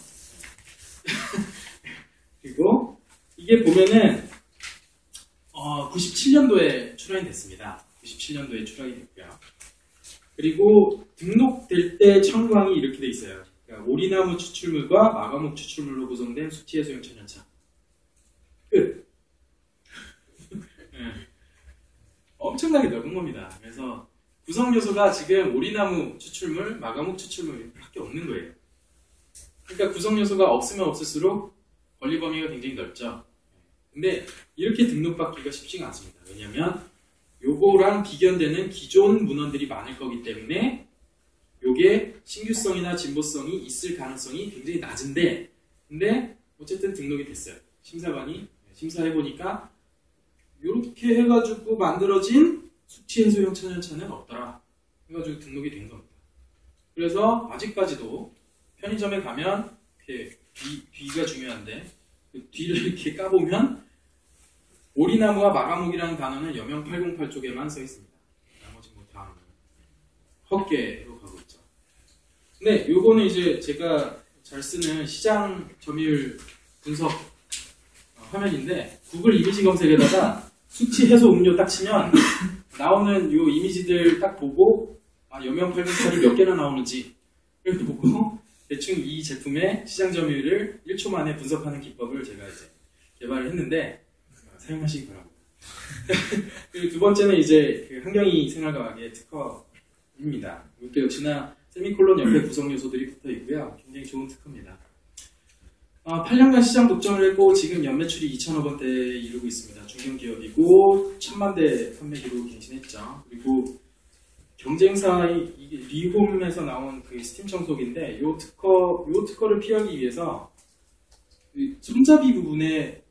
[SPEAKER 2] 그리고 이게 보면은 97년도에 출하이 됐습니다. 97년도에 출하이 됐고요. 그리고 등록될 때 청구항이 이렇게 돼 있어요. 그러니까 오리나무 추출물과 마과목 추출물로 구성된 수치해소용 천연차. 끝. 네. 엄청나게 넓은 겁니다. 그래서 구성 요소가 지금 오리나무 추출물, 마과목 추출물 밖에 없는 거예요. 그러니까 구성 요소가 없으면 없을수록 권리 범위가 굉장히 넓죠. 근데 이렇게 등록받기가 쉽지가 않습니다. 왜냐하면 요거랑 비견되는 기존 문헌들이 많을 거기 때문에 요게 신규성이나 진보성이 있을 가능성이 굉장히 낮은데, 근데 어쨌든 등록이 됐어요. 심사관이 심사해보니까 요렇게 해가지고 만들어진 숙취해소용 천연차는 없더라 해가지고 등록이 된 겁니다. 그래서 아직까지도 편의점에 가면 이렇게 뒤가 중요한데 그 뒤를 이렇게 까보면 오리나무와 마과목이라는 단어는 여명 808 쪽에만 써 있습니다. 나머지 뭐 다 헛개로 가고 있죠. 근데 요거는 이제 제가 잘 쓰는 시장 점유율 분석 화면인데, 구글 이미지 검색에다가 수치 해소 음료 딱 치면 나오는 요 이미지들 딱 보고 여명 808이 몇 개나 나오는지 이렇게 보고 대충 이 제품의 시장 점유율을 1초 만에 분석하는 기법을 제가 이제 개발을 했는데 사용하시기 바랍니다. 그리고 두 번째는 이제 그 환경이 생활과학의 특허입니다. 이것도 역시나 세미콜론 옆에 구성 요소들이 붙어 있고요. 굉장히 좋은 특허입니다. 8년간 시장 독점을 했고 지금 연매출이 2천억 원대에 이르고 있습니다. 중견기업이고 1000만 대 판매 기록 갱신했죠. 그리고 경쟁사의 이게 리홈에서 나온 그 스팀 청소기인데 요 특허를 피하기 위해서 손잡이 부분에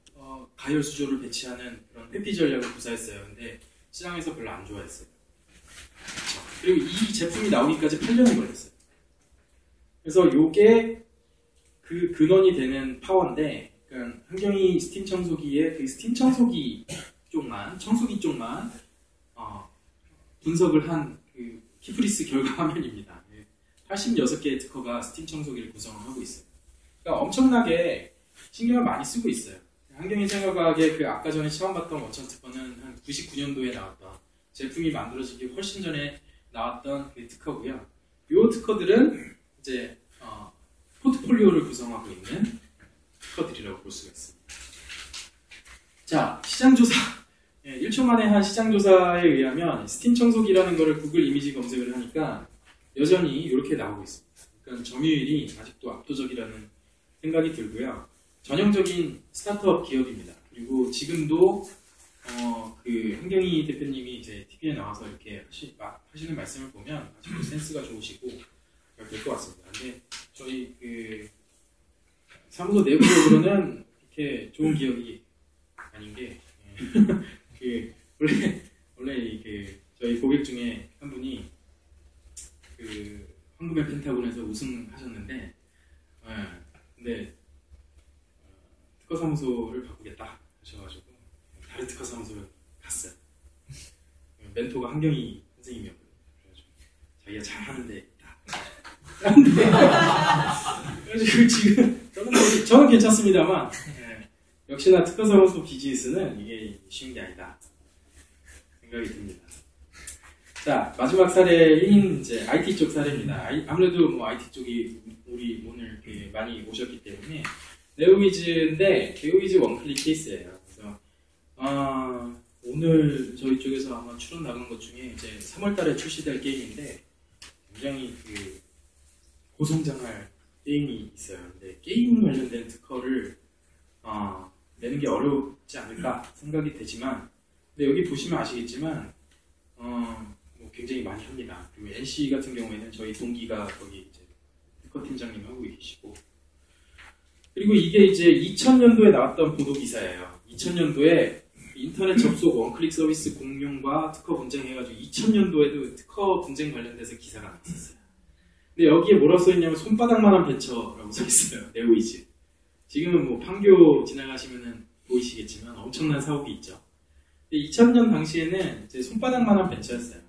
[SPEAKER 2] 가열 수조를 배치하는 그런 회피 전략을 구사했어요. 근데 시장에서 별로 안 좋아했어요. 그렇죠. 그리고 이 제품이 나오기까지 8년이 걸렸어요. 그래서 요게 그 근원이 되는 파워인데, 그러니까 환경이 스팀 청소기의 그 스팀 청소기 쪽만 분석을 한 그 키프리스 결과 화면입니다. 86개의 특허가 스팀 청소기를 구성을 하고 있어요. 그러니까 엄청나게 신경을 많이 쓰고 있어요. 환경인생활과학의 그 아까 전에 처음 봤던 원천 특허는 한 99년도에 나왔던 제품이 만들어지기 훨씬 전에 나왔던 그 특허고요. 이 특허들은 이제 포트폴리오를 구성하고 있는 특허들이라고 볼 수가 있습니다. 자, 시장조사. 1초 만에 한 시장조사에 의하면 스팀 청소기라는 거를 구글 이미지 검색을 하니까 여전히 이렇게 나오고 있습니다. 그러니까 점유율이 아직도 압도적이라는 생각이 들고요. 전형적인 스타트업 기업입니다. 그리고 지금도 그 한경희 대표님이 이제 TV에 나와서 이렇게 하시는 말씀을 보면 아직도 센스가 좋으시고 될 것 같습니다. 근데 저희 그 사무소 내부적으로는 이렇게 좋은 기업이 아닌 게 그 원래 그 저희 고객 중에 한 분이 그 황금의 펜타곤에서 우승하셨는데, 근데 특허 사무소를 바꾸겠다 하셔가지고 다른 특허 사무소를 갔어요. 멘토가 한경희 선생님이었거든요. 그래가지고 자기가 잘하는데 그래가지고 지금 저는 괜찮습니다만, 역시나 특허 사무소 비즈니스는 이게 쉬운 게 아니다 생각이 듭니다. 자, 마지막 사례인 이제 IT 쪽 사례입니다. 아무래도 뭐 IT 쪽이 우리 오늘 많이 오셨기 때문에 네오위즈인데 네오위즈 원클릭 케이스예요. 그래서 오늘 저희 쪽에서 아마 출원 나간 것 중에 이제 3월달에 출시될 게임인데 굉장히 그 고성장할 게임이 있어요. 근데 게임 관련된 특허를 내는 게 어렵지 않을까 생각이 되지만, 근데 여기 보시면 아시겠지만 뭐 굉장히 많이 합니다. 그리고 NC 같은 경우에는 저희 동기가 거기 이제 특허 팀장님 하고 계시고, 그리고 이게 이제 2000년도에 나왔던 보도 기사예요. 2000년도에 인터넷 접속 원클릭 서비스 공룡과 특허 분쟁 해가지고 2000년도에도 특허 분쟁 관련돼서 기사가 나왔었어요. 근데 여기에 뭐라고 써있냐면 손바닥만한 벤처라고 써있어요. 네오위즈. 지금은 뭐 판교 지나가시면은 보이시겠지만 엄청난 사업이 있죠. 근데 2000년 당시에는 이제 손바닥만한 벤처였어요.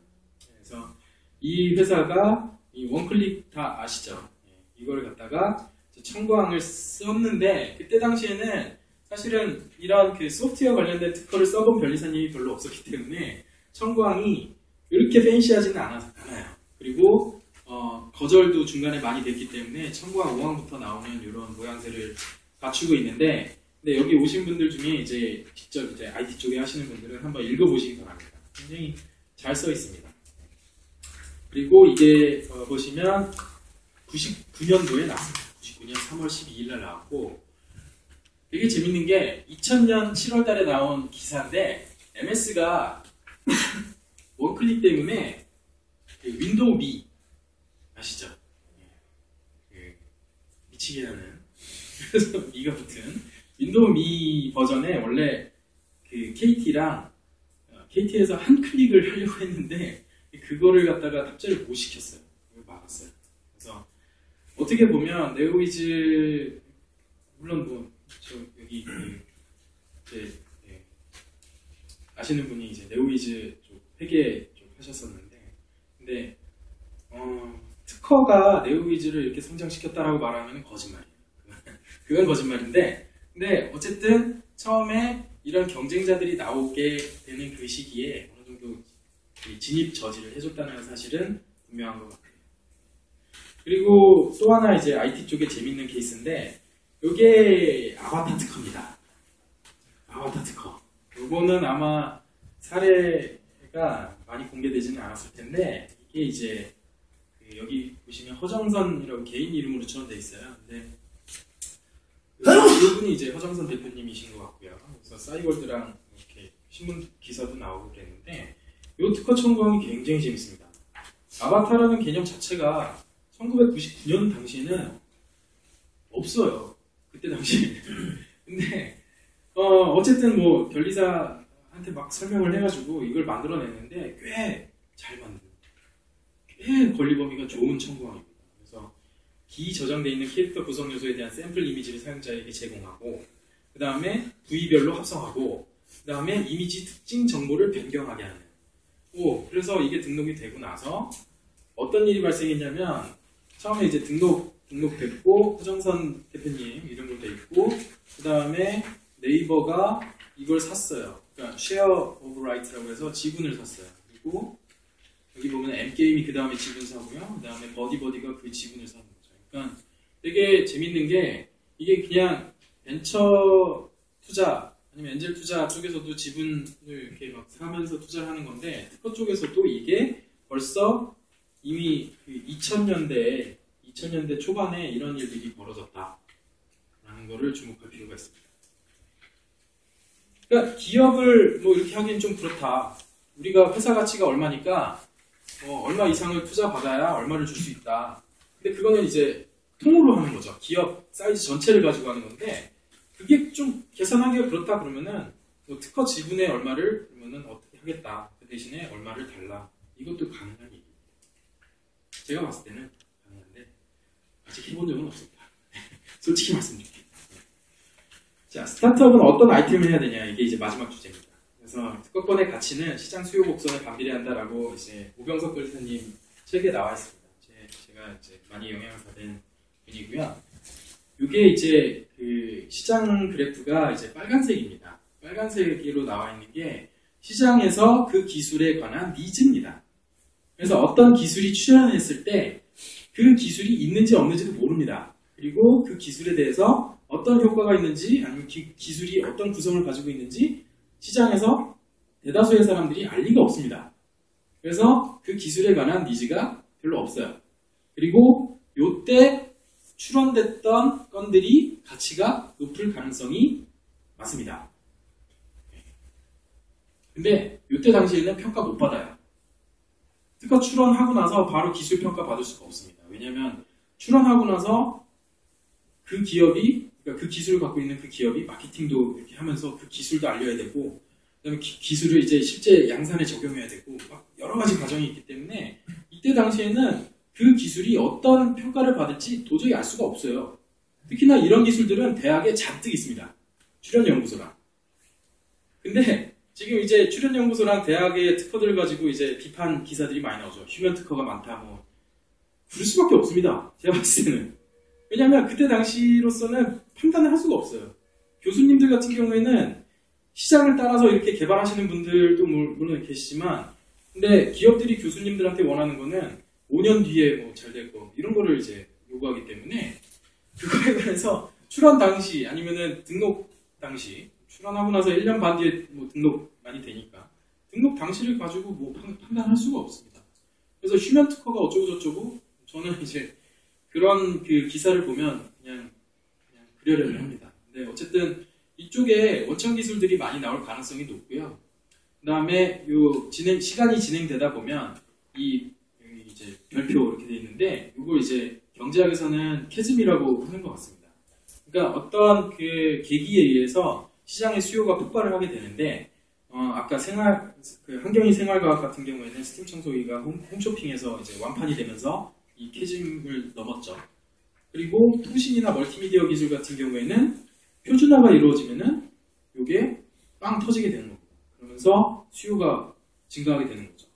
[SPEAKER 2] 그래서 이 회사가 이 원클릭 다 아시죠? 이걸 갖다가 청구항을 썼는데, 그때 당시에는 사실은 이런 그 소프트웨어 관련된 특허를 써본 변리사님이 별로 없었기 때문에 청구항이 이렇게 팬시하지는 않아요. 그리고 거절도 중간에 많이 됐기 때문에 청구항 5항부터 나오는 이런 모양새를 갖추고 있는데, 근데 여기 오신 분들 중에 이제 직접 이제 IT 쪽에 하시는 분들은 한번 읽어보시기 바랍니다. 굉장히 잘 써 있습니다. 그리고 이게 보시면 99년도에 나왔습니다. 99년 3월 12일 날 나왔고, 되게 재밌는 게 2000년 7월 달에 나온 기사인데 MS가 원클릭 때문에 윈도우 미 아시죠? 미치게 하는, 그래서 미가 붙은 윈도우 미 버전에 원래 그 KT에서 한 클릭을 하려고 했는데 그거를 갖다가 탑재를 못 시켰어요. 이걸 막았어요. 그래서 어떻게 보면 네오위즈, 물론 뭐 저 여기 이제 아시는 분이 이제 네오위즈 쪽 회계 쪽 하셨었는데, 근데 특허가 네오위즈를 이렇게 성장시켰다라고 말하면 거짓말이에요. 그건 거짓말인데, 근데 어쨌든 처음에 이런 경쟁자들이 나오게 되는 그 시기에 어느 정도 진입 저지를 해줬다는 사실은 분명한 것 같아요. 그리고 또 하나 이제 IT 쪽에 재밌는 케이스인데, 이게 아바타 특허입니다. 아바타 특허. 이거는 아마 사례가 많이 공개되지는 않았을 텐데, 이게 이제 여기 보시면 허정선이라고 개인 이름으로 추천되어 있어요. 근데 이분이 이제 허정선 대표님이신 것 같고요. 그래서 싸이월드랑 이렇게 신문 기사도 나오고 그랬는데, 이 특허 청구항이 굉장히 재밌습니다. 아바타라는 개념 자체가 1999년 당시에는 없어요. 그때 당시에. 근데 어쨌든 뭐 변리사한테 막 설명을 해가지고 이걸 만들어냈는데 꽤 잘 만든, 꽤 권리 범위가 좋은 청구항입니다. 그래서 기저장되어 있는 캐릭터 구성 요소에 대한 샘플 이미지를 사용자에게 제공하고, 그 다음에 부위별로 합성하고, 그 다음에 이미지 특징 정보를 변경하게 하는. 그래서 이게 등록이 되고 나서 어떤 일이 발생했냐면, 처음에 이제 등록됐고 허정선 대표님 이름으로 돼 있고, 다음에 네이버가 이걸 샀어요. 그러니까 쉐어 오브 라이트라고 해서 지분을 샀어요. 그리고 여기 보면 M게임이 그 다음에 지분 사고요. 그 다음에 버디버디가 그 지분을 사는 거죠. 그러니까 되게 재밌는 게 이게 그냥 벤처 투자 아니면 엔젤 투자 쪽에서도 지분을 이렇게 막 사면서 투자를 하는 건데 특허 쪽에서도 이게 벌써 이미 그 2000년대 초반에 이런 일들이 벌어졌다라는 거를 주목할 필요가 있습니다. 그러니까 기업을 뭐 이렇게 하기엔 좀 그렇다. 우리가 회사 가치가 얼마니까 얼마 이상을 투자 받아야 얼마를 줄 수 있다. 근데 그거는 이제 통으로 하는 거죠. 기업 사이즈 전체를 가지고 하는 건데 그게 좀 계산하기가 그렇다 그러면은 뭐 특허 지분의 얼마를 그러면은 어떻게 하겠다. 그 대신에 얼마를 달라. 이것도 가능한 얘기입니다. 제가 봤을 때는 가능한데 아직 해본 적은 없습니다. 솔직히 말씀드릴게요. 자, 스타트업은 어떤 아이템을 해야 되냐 이게 이제 마지막 주제입니다. 그래서 특허권의 가치는 시장 수요 곡선에 반비례한다라고 이제 오병석 변호사님 책에 나와 있습니다. 제가 이제 많이 영향을 받은 분이고요. 이게 이제 그 시장 그래프가 이제 빨간색입니다. 빨간색으로 나와 있는 게 시장에서 그 기술에 관한 니즈입니다. 그래서 어떤 기술이 출현했을 때 그 기술이 있는지 없는지도 모릅니다. 그리고 그 기술에 대해서 어떤 효과가 있는지 아니면 기술이 어떤 구성을 가지고 있는지 시장에서 대다수의 사람들이 알 리가 없습니다. 그래서 그 기술에 관한 니즈가 별로 없어요. 그리고 요때 출원됐던 건들이 가치가 높을 가능성이 많습니다. 근데 요때 당시에는 평가 못 받아요. 특허 출원하고 나서 바로 기술 평가 받을 수가 없습니다. 왜냐하면 출원하고 나서 그 기업이 그러니까 그 기술을 갖고 있는 그 기업이 마케팅도 이렇게 하면서 그 기술도 알려야 되고 그다음에 기술을 이제 실제 양산에 적용해야 되고 막 여러 가지 과정이 있기 때문에 이때 당시에는 그 기술이 어떤 평가를 받을지 도저히 알 수가 없어요. 특히나 이런 기술들은 대학에 잔뜩 있습니다. 출연연구소랑. 근데 지금 이제 출연연구소랑 대학의 특허들을 가지고 이제 비판 기사들이 많이 나오죠. 휴면 특허가 많다 뭐. 그럴 수밖에 없습니다. 제가 봤을 때는. 왜냐하면 그때 당시로서는 판단을 할 수가 없어요. 교수님들 같은 경우에는 시장을 따라서 이렇게 개발하시는 분들도 물론 계시지만 근데 기업들이 교수님들한테 원하는 거는 5년 뒤에 뭐 잘 될 거 이런 거를 이제 요구하기 때문에 그거에 관해서 출원 당시 아니면은 등록 당시 출원하고 나서 1년 반 뒤에 뭐 등록 많이 되니까 등록 당시를 가지고 뭐 판단할 수가 없습니다. 그래서 휴면 특허가 어쩌고 저쩌고 저는 이제 그런 그 기사를 보면 그냥 그러려니 합니다. 근데 어쨌든 이쪽에 원천 기술들이 많이 나올 가능성이 높고요. 그 다음에 요 시간이 진행되다 보면 이 이제 별표 이렇게 돼 있는데 이걸 이제 경제학에서는 캐즘이라고 하는 것 같습니다. 그러니까 어떤 그 계기에 의해서 시장의 수요가 폭발을 하게 되는데 아까 환경인 생활과학 같은 경우에는 스팀 청소기가 홈쇼핑에서 이제 완판이 되면서 이 캐즘을 넘었죠. 그리고 통신이나 멀티미디어 기술 같은 경우에는 표준화가 이루어지면은 이게 빵 터지게 되는 겁니다. 그러면서 수요가 증가하게 되는 거죠.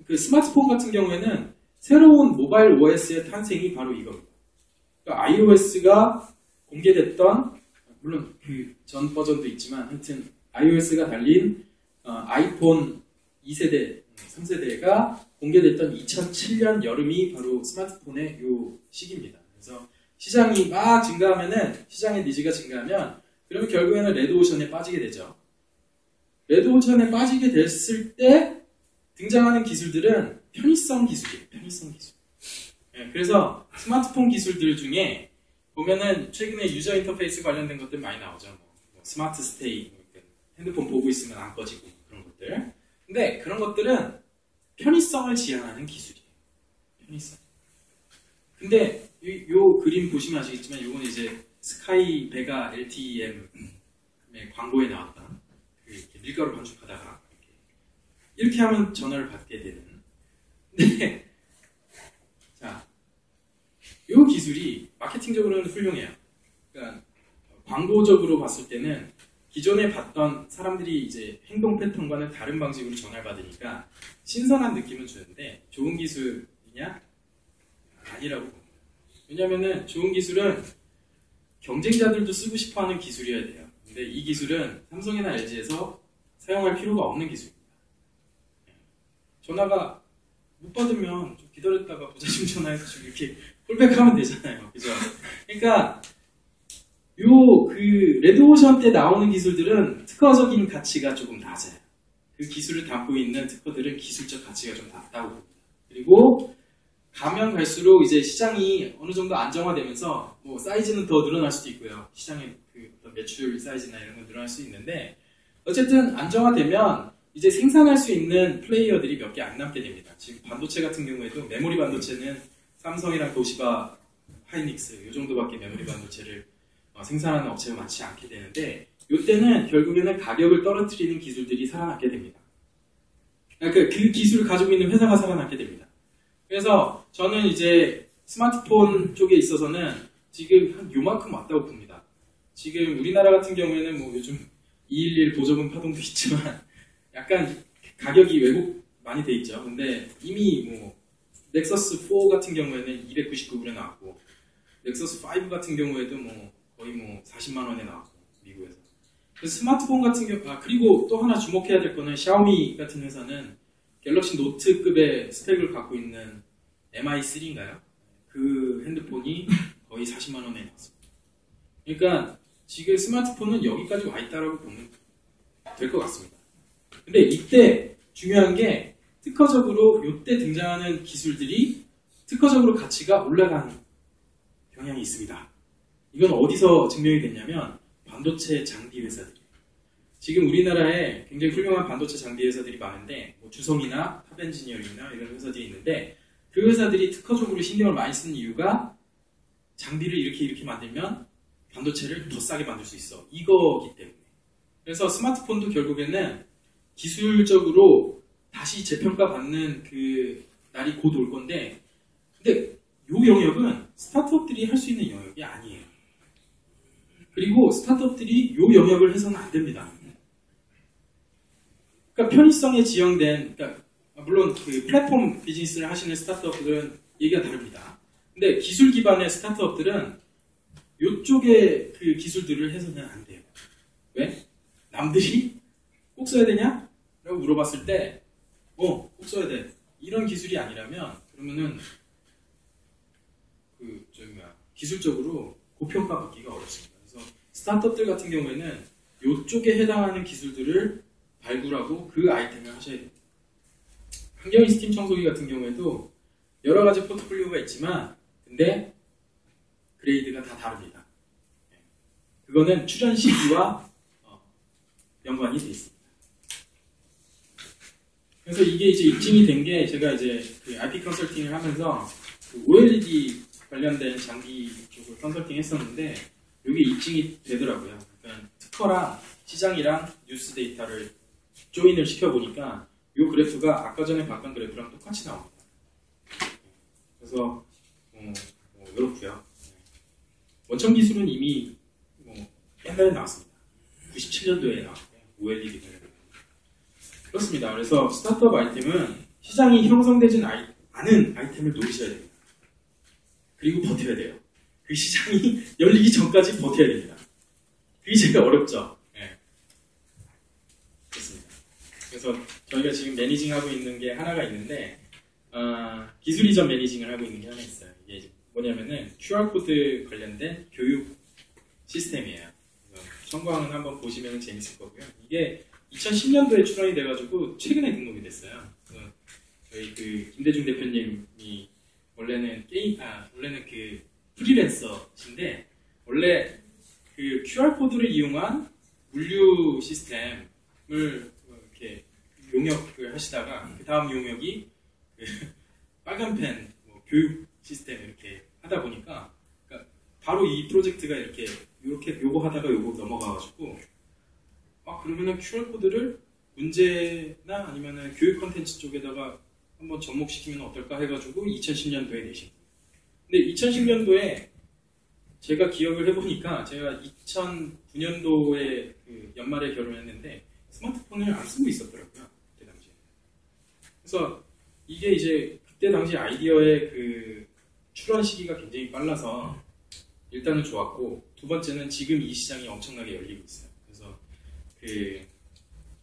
[SPEAKER 2] 그 스마트폰 같은 경우에는 새로운 모바일 OS의 탄생이 바로 이겁니다. 그러니까 iOS가 공개됐던 물론 그 전 버전도 있지만 하여튼 iOS가 달린 아이폰 2세대, 3세대가 공개됐던 2007년 여름이 바로 스마트폰의 요 시기입니다. 그래서 시장이 막 증가하면은 시장의 니즈가 증가하면 그러면 결국에는 레드오션에 빠지게 되죠. 레드오션에 빠지게 됐을 때 등장하는 기술들은 편의성 기술이에요. 편의성 기술. 네, 그래서 스마트폰 기술들 중에 보면은 최근에 유저 인터페이스 관련된 것들 많이 나오죠. 뭐 스마트 스테이, 핸드폰 보고 있으면 안 꺼지고 그런 것들. 근데 그런 것들은 편의성을 지향하는 기술이에요. 편의성. 근데 요 그림 보시면 아시겠지만 요건 이제 스카이 베가 LTEM의 광고에 나왔던 그 밀가루 반죽하다가 이렇게 하면 전화를 받게 되는. 근데 자, 요 기술이 마케팅적으로는 훌륭해요. 그러니까 광고적으로 봤을 때는 기존에 봤던 사람들이 이제 행동 패턴과는 다른 방식으로 전화를 받으니까 신선한 느낌은 주는데 좋은 기술이냐? 아니라고 봅니다. 왜냐면은 좋은 기술은 경쟁자들도 쓰고 싶어하는 기술이어야 돼요. 근데 이 기술은 삼성이나 LG에서 사용할 필요가 없는 기술입니다. 전화가 못 받으면 좀 기다렸다가 부자심 전화해가지고 이렇게 콜백하면 되잖아요. 그죠? 그러니까 그 레드오션 때 나오는 기술들은 특허적인 가치가 조금 낮아요. 그 기술을 담고 있는 특허들은 기술적 가치가 좀 낮다고 봅니다. 그리고 가면 갈수록 이제 시장이 어느 정도 안정화되면서 뭐 사이즈는 더 늘어날 수도 있고요. 시장의 그 어떤 매출 사이즈나 이런 건 늘어날 수 있는데 어쨌든 안정화되면 이제 생산할 수 있는 플레이어들이 몇 개 안 남게 됩니다. 지금 반도체 같은 경우에도 메모리 반도체는 삼성이랑 도시바, 하이닉스 이 정도밖에 메모리 반도체를 생산하는 업체가 많지 않게 되는데 이때는 결국에는 가격을 떨어뜨리는 기술들이 살아남게 됩니다. 그러니까 그 기술을 가지고 있는 회사가 살아남게 됩니다. 그래서 저는 이제 스마트폰 쪽에 있어서는 지금 한 요만큼 왔다고 봅니다. 지금 우리나라 같은 경우에는 뭐 요즘 211 보조금 파동도 있지만 약간 가격이 왜곡 많이 돼 있죠. 근데 이미 뭐 넥서스 4 같은 경우에는 299불에 나왔고 넥서스 5 같은 경우에도 뭐 거의 뭐 40만 원에 나왔고 미국에서. 그래서 스마트폰 같은 경우 그리고 또 하나 주목해야 될 거는 샤오미 같은 회사는 갤럭시 노트급의 스펙을 갖고 있는 MI3인가요? 그 핸드폰이 거의 40만 원에 나왔습니다. 그러니까 지금 스마트폰은 여기까지 와 있다라고 보면 될 것 같습니다. 근데 이때 중요한 게 특허적으로 이때 등장하는 기술들이 특허적으로 가치가 올라가는 경향이 있습니다. 이건 어디서 증명이 됐냐면 반도체 장비 회사들. 지금 우리나라에 굉장히 훌륭한 반도체 장비 회사들이 많은데 뭐 주성이나 탑엔지니어링이나 이런 회사들이 있는데 그 회사들이 특허적으로 신경을 많이 쓰는 이유가 장비를 이렇게 만들면 반도체를 더 싸게 만들 수 있어. 이거기 때문에. 그래서 스마트폰도 결국에는 기술적으로 다시 재평가 받는 그 날이 곧 올 건데 근데 이 영역은 스타트업들이 할 수 있는 영역이 아니에요. 그리고 스타트업들이 이 영역을 해서는 안 됩니다. 그러니까 편의성에 지향된, 그러니까 물론 그 플랫폼 비즈니스를 하시는 스타트업들은 얘기가 다릅니다. 근데 기술 기반의 스타트업들은 이쪽의 그 기술들을 해서는 안 돼요. 왜? 남들이 꼭 써야 되냐? 라고 물어봤을 때, 꼭 써야 돼. 이런 기술이 아니라면, 그러면은, 기술적으로 고평가 받기가 어렵습니다. 그래서 스타트업들 같은 경우에는 이쪽에 해당하는 기술들을 발굴하고 그 아이템을 하셔야 됩니다. 환경인 스팀 청소기 같은 경우에도 여러 가지 포트폴리오가 있지만, 근데 그레이드가 다 다릅니다. 그거는 출현 시기와 연관이 되어 있습니다. 그래서 이게 이제 입증이 된 게 제가 이제 그 IP 컨설팅을 하면서 그 OLED 관련된 장비 쪽을 컨설팅 했었는데 이게 입증이 되더라고요. 그러니까 특허랑 시장이랑 뉴스 데이터를 조인을 시켜보니까 이 그래프가 아까 전에 봤던 그래프랑 똑같이 나옵니다. 그래서 이렇고요. 원천 기술은 이미 옛날에 나왔습니다. 97년도에 나왔고요. OLED 관련. 그렇습니다. 그래서 스타트업 아이템은 시장이 형성되진 않은 아이템을 노리셔야 됩니다. 그리고 버텨야 돼요. 그 시장이 열리기 전까지 버텨야 됩니다. 그게 제일 어렵죠. 네. 그렇습니다. 그래서 저희가 지금 매니징하고 있는 게 하나가 있는데 기술 이전 매니징을 하고 있는 게 하나 있어요. 이게 뭐냐면은 QR코드 관련된 교육 시스템이에요. 청광은 한번 보시면 재밌을 거고요. 이게 2010년도에 출원이 돼가지고 최근에 등록이 됐어요. 저희 그 김대중 대표님이 원래는 그 프리랜서신데 원래 그 QR 코드를 이용한 물류 시스템을 이렇게 용역을 하시다가 그 다음 용역이 그 빨간 펜 교육 시스템 이렇게 하다 보니까 그러니까 바로 이 프로젝트가 이렇게 요거 하다가 요거 넘어가가지고 그러면은 QR 코드를 문제나 아니면은 교육 컨텐츠 쪽에다가 한번 접목시키면 어떨까 해가지고 2010년도에 내신 거예요. 근데 2010년도에 제가 기억을 해보니까 제가 2009년도에 그 연말에 결혼했는데 스마트폰을 안 쓰고 있었더라고요. 그때 당시에. 그래서 이게 이제 그때 당시 아이디어의 그 출원 시기가 굉장히 빨라서 일단은 좋았고 두 번째는 지금 이 시장이 엄청나게 열리고 있어요. 그래서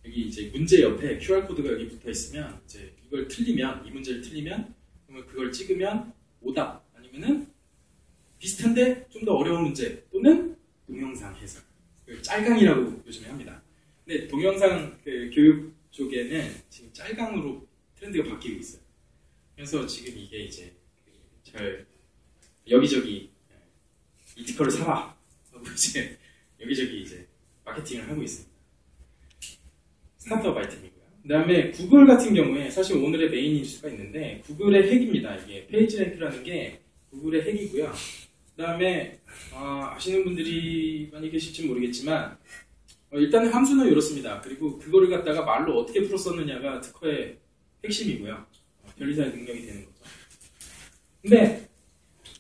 [SPEAKER 2] 여기 이제 문제 옆에 QR 코드가 여기 붙어 있으면 이제 이걸 틀리면 이 문제를 틀리면 그러면 그걸 찍으면 오답 아니면은 비슷한데 좀 더 어려운 문제 또는 동영상 해설 짤강이라고 요즘에 합니다. 근데 동영상 교육 쪽에는 지금 짤강으로 트렌드가 바뀌고 있어요. 그래서 지금 이게 이제 잘 여기저기 이 특허를 사라 하고 이제 여기저기 이제 마케팅을 하고 있습니다. 스타트업 아이템이고요. 그 다음에 구글 같은 경우에 사실 오늘의 메인 이슈가 있는데 구글의 핵입니다. 이게 페이지랭크라는 게 구글의 핵이고요. 그 다음에 아시는 분들이 많이 계실지 모르겠지만 일단은 함수는 이렇습니다. 그리고 그거를 갖다가 말로 어떻게 풀었었느냐가 특허의 핵심이고요. 변리사의 능력이 되는 거죠. 근데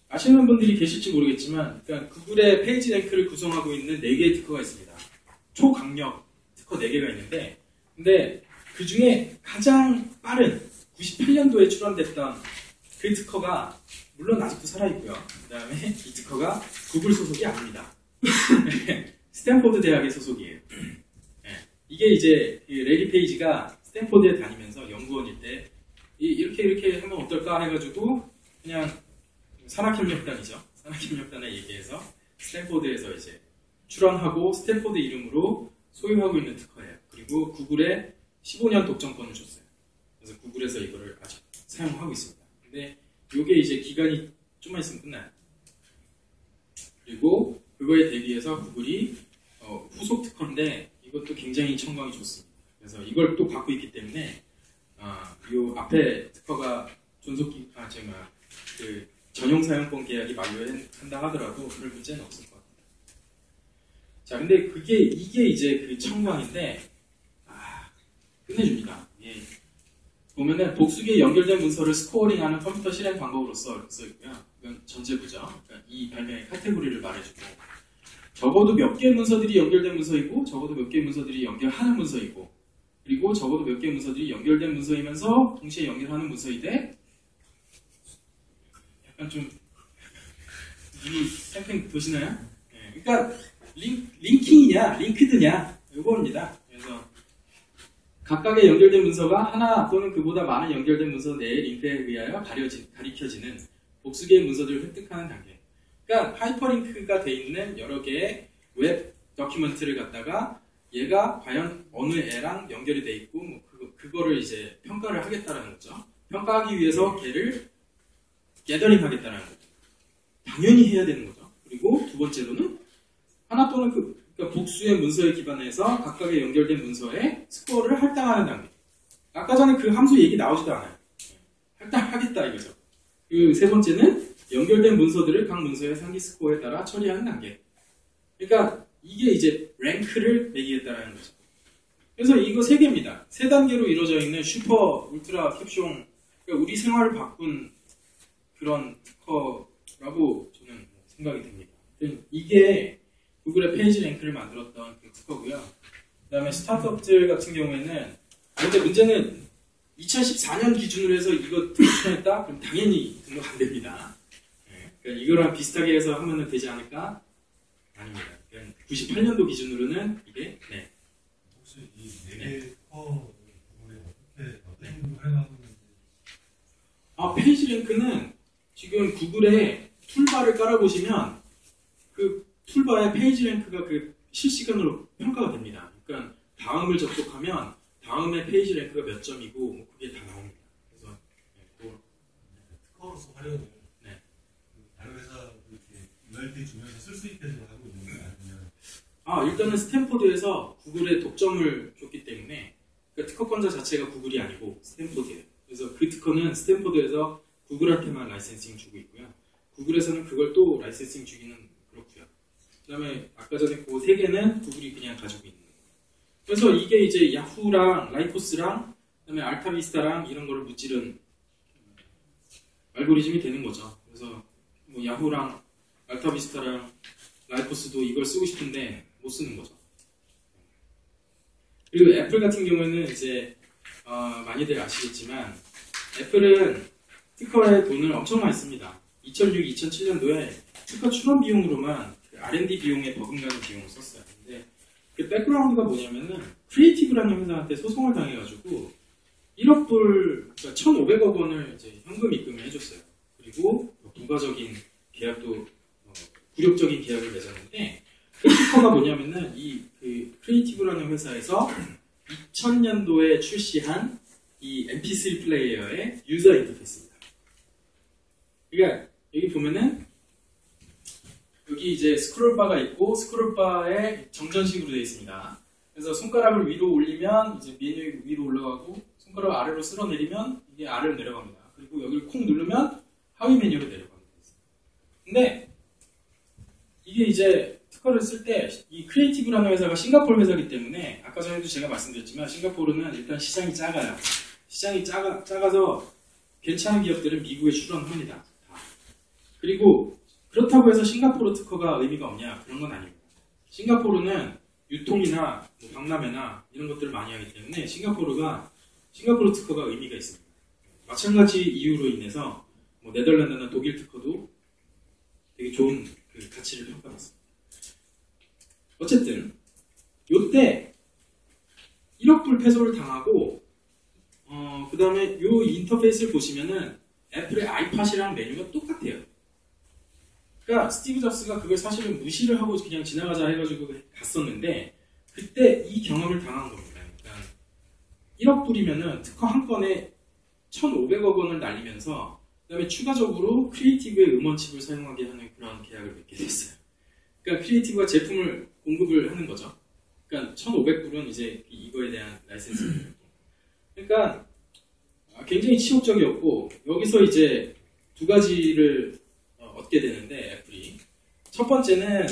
[SPEAKER 2] 아시는 분들이 계실지 모르겠지만 그러니까 구글의 페이지랭크를 구성하고 있는 4개의 특허가 있습니다. 초강력 특허 4개가 있는데 근데 그 중에 가장 빠른 98년도에 출원됐던 그 특허가 물론 아직도 살아있고요. 그 다음에 이 특허가 구글 소속이 아닙니다. 스탠포드 대학의 소속이에요. 이게 이제 레리 페이지가 스탠포드에 다니면서 연구원일 때 이렇게 하면 어떨까 해가지고 그냥 산학협력단이죠. 산학협력단에 얘기해서 스탠포드에서 이제 출원하고 스탠포드 이름으로 소유하고 있는 특허예요. 그리고 구글에 15년 독점권을 줬어요. 그래서 구글에서 이거를 아직 사용하고 있습니다. 근데 이게 이제 기간이 좀만 있으면 끝나요. 그리고 그거에 대비해서 구글이 후속 특허인데 이것도 굉장히 청광이 좋습니다. 그래서 이걸 또 갖고 있기 때문에 이 앞에 특허가 그 전용 사용권 계약이 만료한다 하더라도 별 문제는 없을 것 같아요. 자, 근데 이게 이제 그 청광인데 끝내줍니다. 예. 보면은 복수기에 연결된 문서를 스코어링하는 컴퓨터 실행 방법으로서 써 있고요. 이건 전제부죠. 그러니까 이 발명의 카테고리를 말해주고 적어도 몇 개의 문서들이 연결된 문서이고 적어도 몇 개의 문서들이 연결하는 문서이고 그리고 적어도 몇 개의 문서들이 연결된 문서이면서 동시에 연결하는 문서이되 약간 좀 눈이 팽팽 도시나요? 예. 그러니까 링킹이냐 링크드냐 이겁니다. 그래서 각각의 연결된 문서가 하나 또는 그보다 많은 연결된 문서 내의 링크에 의하여 가리켜지는 복수기의 문서들을 획득하는 단계. 그러니까 하이퍼링크가 돼 있는 여러 개의 웹 더큐먼트를 갖다가 얘가 과연 어느 애랑 연결이 돼 있고 뭐 그거를 이제 평가를 하겠다라는 거죠. 평가하기 위해서 걔를 게더링 하겠다라는 거죠. 당연히 해야 되는 거죠. 그리고 두 번째로는 하나 또는 그러니까 복수의 문서에 기반해서 각각의 연결된 문서에 스코어를 할당하는 단계. 아까 전에 그 함수 얘기 나오지도 않아요. 할당하겠다 이거죠. 그 세 번째는 연결된 문서들을 각 문서의 상기 스코어에 따라 처리하는 단계. 그러니까 이게 이제 랭크를 매기겠다라는 거죠. 그래서 이거 세 개입니다. 세 단계로 이루어져 있는 슈퍼 울트라 캡숑. 그러니까 우리 생활을 바꾼 그런 특허라고 저는 생각이 듭니다. 이게 구글의 페이지 랭크를 만들었던 그 특허고요. 그 다음에 스타트업들 같은 경우에는 근데 문제는 2014년 기준으로 해서 이거 등록했다? 그럼 당연히 등록 안 됩니다. 그러니까 이거랑 비슷하게 해서 하면 되지 않을까? 아닙니다. 98년도 기준으로는 이게
[SPEAKER 3] 혹시 이 4개 특허 부분에 어떤 행동을 해나가고 있는지
[SPEAKER 2] 페이지 랭크는 지금 구글에 툴바를 깔아보시면 그 툴바에 페이지 랭크가 그 실시간으로 평가가 됩니다. 그러니까 다음을 접속하면 다음에 페이지 랭크가 몇 점이고 뭐 그게 다 나옵니다. 그래서
[SPEAKER 3] 특허로서 활용을 다른 회사 이렇게 URP 주면서 쓸 수 있게 하고 있는 거예요? 아니면
[SPEAKER 2] 일단은 스탠포드에서 구글에 독점을 줬기 때문에 그러니까 특허권자 자체가 구글이 아니고 스탠포드예요. 그래서 그 특허는 스탠포드에서 구글한테만 라이센싱 주고 있고요. 구글에서는 그걸 또 라이센싱 주기는 그렇고요. 그 다음에 아까 전에 그 세 개는 구글이 그냥 가지고 있는 거예요. 그래서 이게 이제 야후랑 라이코스랑 그다음에 알타비스타랑 이런 거를 무찌른 알고리즘이 되는 거죠. 그래서 뭐 야후랑 알타비스타랑 라이코스도 이걸 쓰고 싶은데 못 쓰는 거죠. 그리고 애플 같은 경우에는 이제 많이들 아시겠지만 애플은 특허에 돈을 엄청 많이 씁니다. 2006, 2007년도에 특허 출원 비용으로만 그 R&D 비용에 버금가는 비용을 썼어요. 근데 그 백그라운드가 뭐냐면은 크리에이티브라는 회사한테 소송을 당해가지고 1억 불, 그러니까 1,500억 원을 이제 현금 입금을 해줬어요. 그리고 부가적인 계약도 굴욕적인 계약을 맺었는데 그 특허가 뭐냐면은 그 크리에이티브라는 회사에서 2000년도에 출시한 이 MP3 플레이어의 유저 인터페이스입니다. 그러니까 여기 보면은 여기 이제 스크롤바가 있고 스크롤바에 정전식으로 되어 있습니다. 그래서 손가락을 위로 올리면 이제 메뉴 위로 올라가고 손가락을 아래로 쓸어내리면 이게 아래로 내려갑니다. 그리고 여기를 콩 누르면 하위 메뉴로 내려갑니다. 근데 이게 이제 특허를 쓸 때 이 크리에이티브라는 회사가 싱가포르 회사이기 때문에 아까 전에도 제가 말씀드렸지만 싱가포르는 일단 시장이 작아요. 시장이 작아서 괜찮은 기업들은 미국에 출원합니다. 그리고 그렇다고 해서 싱가포르 특허가 의미가 없냐? 그런 건 아닙니다. 싱가포르는 유통이나 뭐 박람회나 이런 것들을 많이 하기 때문에 싱가포르 특허가 의미가 있습니다. 마찬가지 이유로 인해서 뭐 네덜란드나 독일 특허도 되게 좋은 그 가치를 평가받습니다. 어쨌든 요때 1억 불 패소를 당하고 그 다음에 요 인터페이스를 보시면은 애플의 아이팟이랑 메뉴가 똑같아요. 그러니까 스티브 잡스가 그걸 사실은 무시를 하고 그냥 지나가자 해가지고 갔었는데 그때 이 경험을 당한 겁니다. 그러니까 1억 불이면은 특허 한 건에 1,500억 원을 날리면서 그다음에 추가적으로 크리에이티브의 음원 칩을 사용하게 하는 그런 계약을 맺게 됐어요. 그러니까 크리에이티브가 제품을 공급을 하는 거죠. 그러니까 1,500불은 이제 이거에 대한 라이센스입니다. 그러니까 굉장히 치욕적이었고 여기서 이제 두 가지를 얻게 되는데 애플이 첫 번째는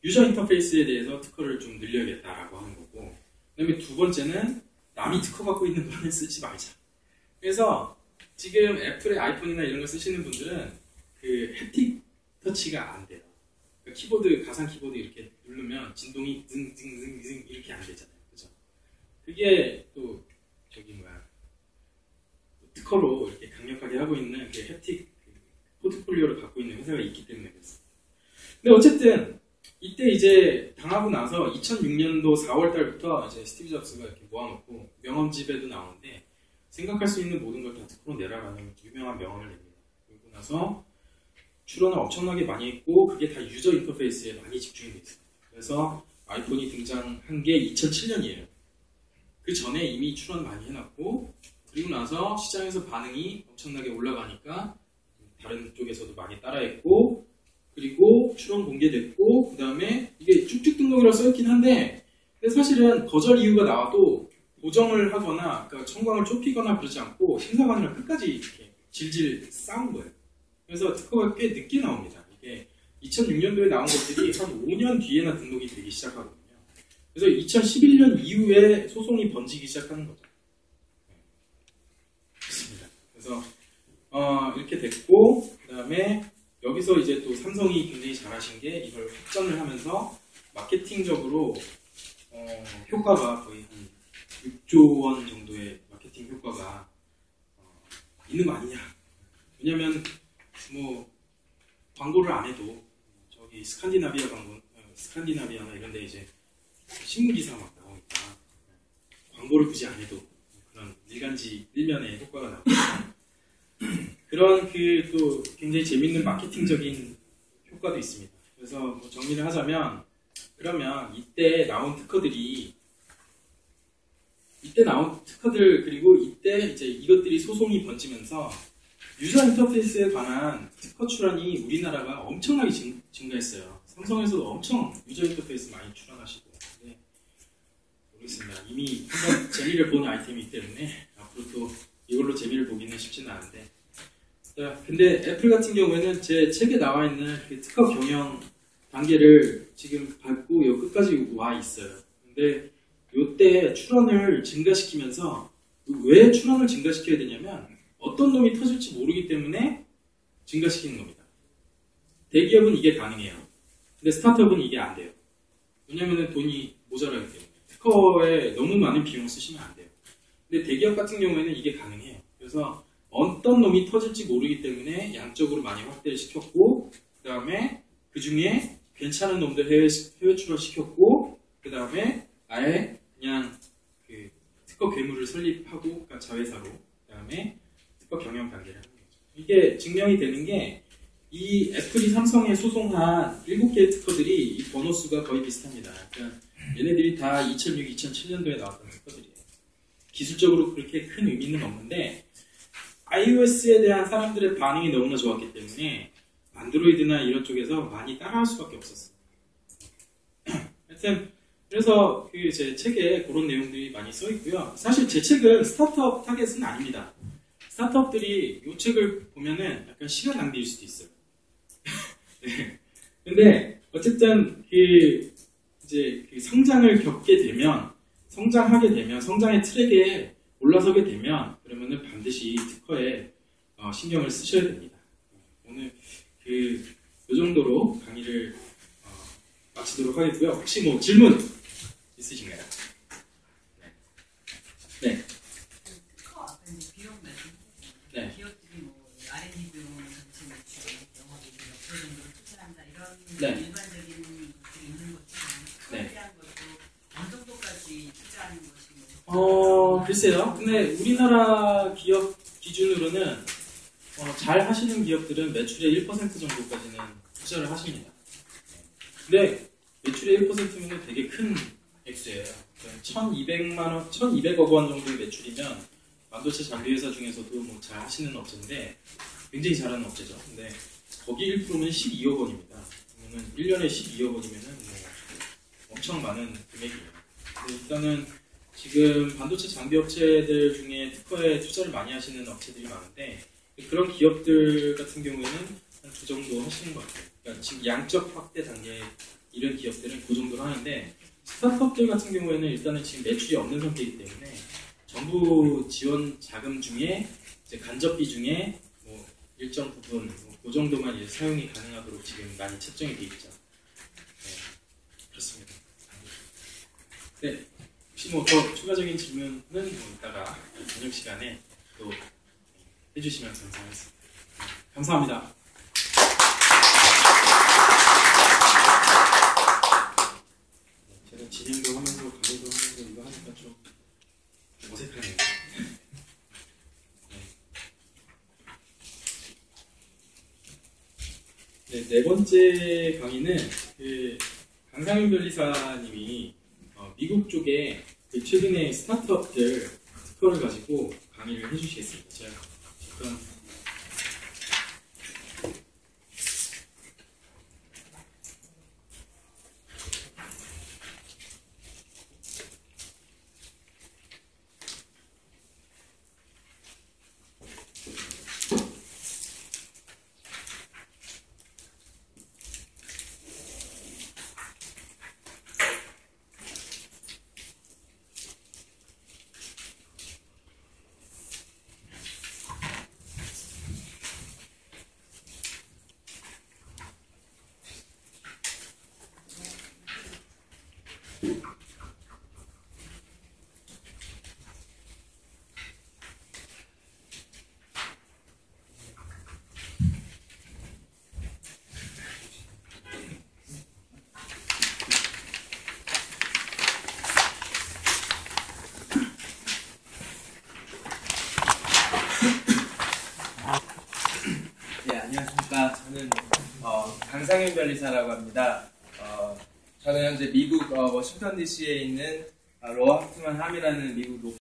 [SPEAKER 2] 유저 인터페이스에 대해서 특허를 좀 늘려야겠다라고 하는 거고 그다음에 두 번째는 남이 특허 갖고 있는 거는 쓰지 말자. 그래서 지금 애플의 아이폰이나 이런 거 쓰시는 분들은 그 햅틱 터치가 안 돼요. 그러니까 키보드 가상 키보드 이렇게 누르면 진동이 징징징징 이렇게 안 되잖아요. 그죠? 그게 또 저기 특허로 이렇게 강력하게 하고 있는 그 햅틱 포트폴리오를 갖고 있는 회사가 있기 때문에 그렇습니다. 근데 어쨌든 이때 이제 당하고 나서 2006년도 4월 달부터 이제 스티브 잡스가 이렇게 모아놓고 명언집에도 나오는데 생각할 수 있는 모든 걸 다 특허로 내라라는 유명한 명언을 냅니다. 그리고 나서 출원을 엄청나게 많이 했고 그게 다 유저 인터페이스에 많이 집중이 돼 있습니다. 그래서 아이폰이 등장한 게 2007년이에요. 그 전에 이미 출원 많이 해놨고 그리고 나서 시장에서 반응이 엄청나게 올라가니까 다른 쪽에서도 많이 따라했고 그리고 출원 공개됐고 그 다음에 이게 쭉쭉 등록이라고 써있긴 한데 근데 사실은 거절 이유가 나와도 보정을 하거나 그러니까 청광을 좁히거나 그러지 않고 심사관이랑 끝까지 이렇게 질질 싸운 거예요. 그래서 특허가 꽤 늦게 나옵니다. 이게 2006년도에 나온 것들이 한 5년 뒤에나 등록이 되기 시작하거든요. 그래서 2011년 이후에 소송이 번지기 시작하는 거죠. 그렇습니다. 그래서 이렇게 됐고 그 다음에 여기서 이제 또 삼성이 굉장히 잘하신 게 이걸 확전을 하면서 마케팅적으로 효과가 거의 한 6조 원 정도의 마케팅 효과가 있는 거 아니냐. 왜냐면 뭐 광고를 안 해도 저기 스칸디나비아나 이런 데 이제 신문 기사가 막 나오니까 광고를 굳이 안 해도 그런 일면의 효과가 나오니까 그런 그 또 굉장히 재밌는 마케팅적인 효과도 있습니다. 그래서 뭐 정리를 하자면 그러면 이때 나온 특허들 그리고 이때 이제 이것들이 소송이 번지면서 유저 인터페이스에 관한 특허 출원이 우리나라가 엄청나게 증가했어요. 삼성에서도 엄청 유저 인터페이스 많이 출원하시고 네, 모르겠습니다. 이미 한번 재미를 본 아이템이기 때문에 앞으로 또 이걸로 재미를 보기는 쉽지는 않은데 자, 근데 애플 같은 경우에는 제 책에 나와 있는 그 특허 경영 단계를 지금 밟고 요 끝까지 와 있어요. 근데 요때 출원을 증가시키면서 왜 출원을 증가시켜야 되냐면 어떤 놈이 터질지 모르기 때문에 증가시키는 겁니다. 대기업은 이게 가능해요. 근데 스타트업은 이게 안 돼요. 왜냐면 돈이 모자라기 때문에 특허에 너무 많은 비용을 쓰시면 안 돼요. 근데 대기업 같은 경우에는 이게 가능해요. 그래서 어떤 놈이 터질지 모르기 때문에 양적으로 많이 확대를 시켰고 그 다음에 그 중에 괜찮은 놈들 해외 출원시켰고 그 다음에 아예 그냥 그 특허 괴물을 설립하고 그러니까 자회사로 그 다음에 특허 경영 단계를 하는 거죠. 이게 증명이 되는 게 이 애플이 삼성에 소송한 7개의 특허들이 이 번호 수가 거의 비슷합니다. 그러니까 얘네들이 다 2006, 2007년도에 나왔던 특허들이에요. 기술적으로 그렇게 큰 의미는 없는데 iOS에 대한 사람들의 반응이 너무나 좋았기 때문에 안드로이드나 이런 쪽에서 많이 따라할 수밖에 없었어요. 하여튼 그래서 그 제 책에 그런 내용들이 많이 써 있고요. 사실 제 책은 스타트업 타겟은 아닙니다. 스타트업들이 이 책을 보면은 약간 시간 낭비일 수도 있어요. 네. 근데 어쨌든 이제 그 성장을 겪게 되면, 성장하게 되면, 성장의 트랙에 올라서게 되면, 그러면은 반드시 특허에 신경을 쓰셔야 됩니다. 오늘 이 정도로 강의를 마치도록 하겠고요. 혹시 뭐 질문 있으신가요? 네.
[SPEAKER 4] 특허 아까 이제 비용 말씀.
[SPEAKER 2] 네.
[SPEAKER 4] 기업들이 뭐 R&D 비용 전체 매출, 영업이익 몇 프로 정도로 투자한다 이런
[SPEAKER 2] 네.
[SPEAKER 4] 일반적인 것들이 있는 것처럼 특허에
[SPEAKER 2] 네.
[SPEAKER 4] 대한 것도 어느 정도까지 투자하는 것이 뭐
[SPEAKER 2] 글쎄요. 근데 우리나라 기업 기준으로는 잘 하시는 기업들은 매출의 1% 정도까지는 투자를 하십니다. 근데 매출의 1%면 되게 큰 액수예요. 1200억 원 정도의 매출이면 반도체 장비 회사 중에서도 뭐 잘 하시는 업체인데 굉장히 잘하는 업체죠. 근데 거기 1%면 12억 원입니다. 그러면 1년에 12억 원이면은 뭐 엄청 많은 금액이에요. 근데 일단은 지금 반도체 장비 업체들 중에 특허에 투자를 많이 하시는 업체들이 많은데 그런 기업들 같은 경우에는 한 그 정도 하시는 것 같아요. 그러니까 지금 양적 확대 단계 이런 기업들은 그 정도로 하는데 스타트업들 같은 경우에는 일단은 지금 매출이 없는 상태이기 때문에 정부 지원 자금 중에 이제 간접비 중에 뭐 일정 부분 그 정도만 이제 사용이 가능하도록 지금 많이 책정이 돼 있죠. 네, 그렇습니다. 네, 혹시 뭐 더 추가적인 질문은 뭐 이따가 저녁 시간에 또 해주시면 감사하겠습니다. 감사합니다. 제가 진행도 하면서 강의도 하면서 이거 하니까 좀 어색하네요. 네 번째 강의는 그 강상윤 변리사님이 미국 쪽에 그 최근에 스타트업들 특허를 가지고 강의를 해주시겠습니다. 제가 잠깐
[SPEAKER 5] 안녕하십니까. 저는 강상윤 변리사라고 합니다. 저는 현재 미국 워싱턴 DC에 있는 로하프트만 함이라는 미국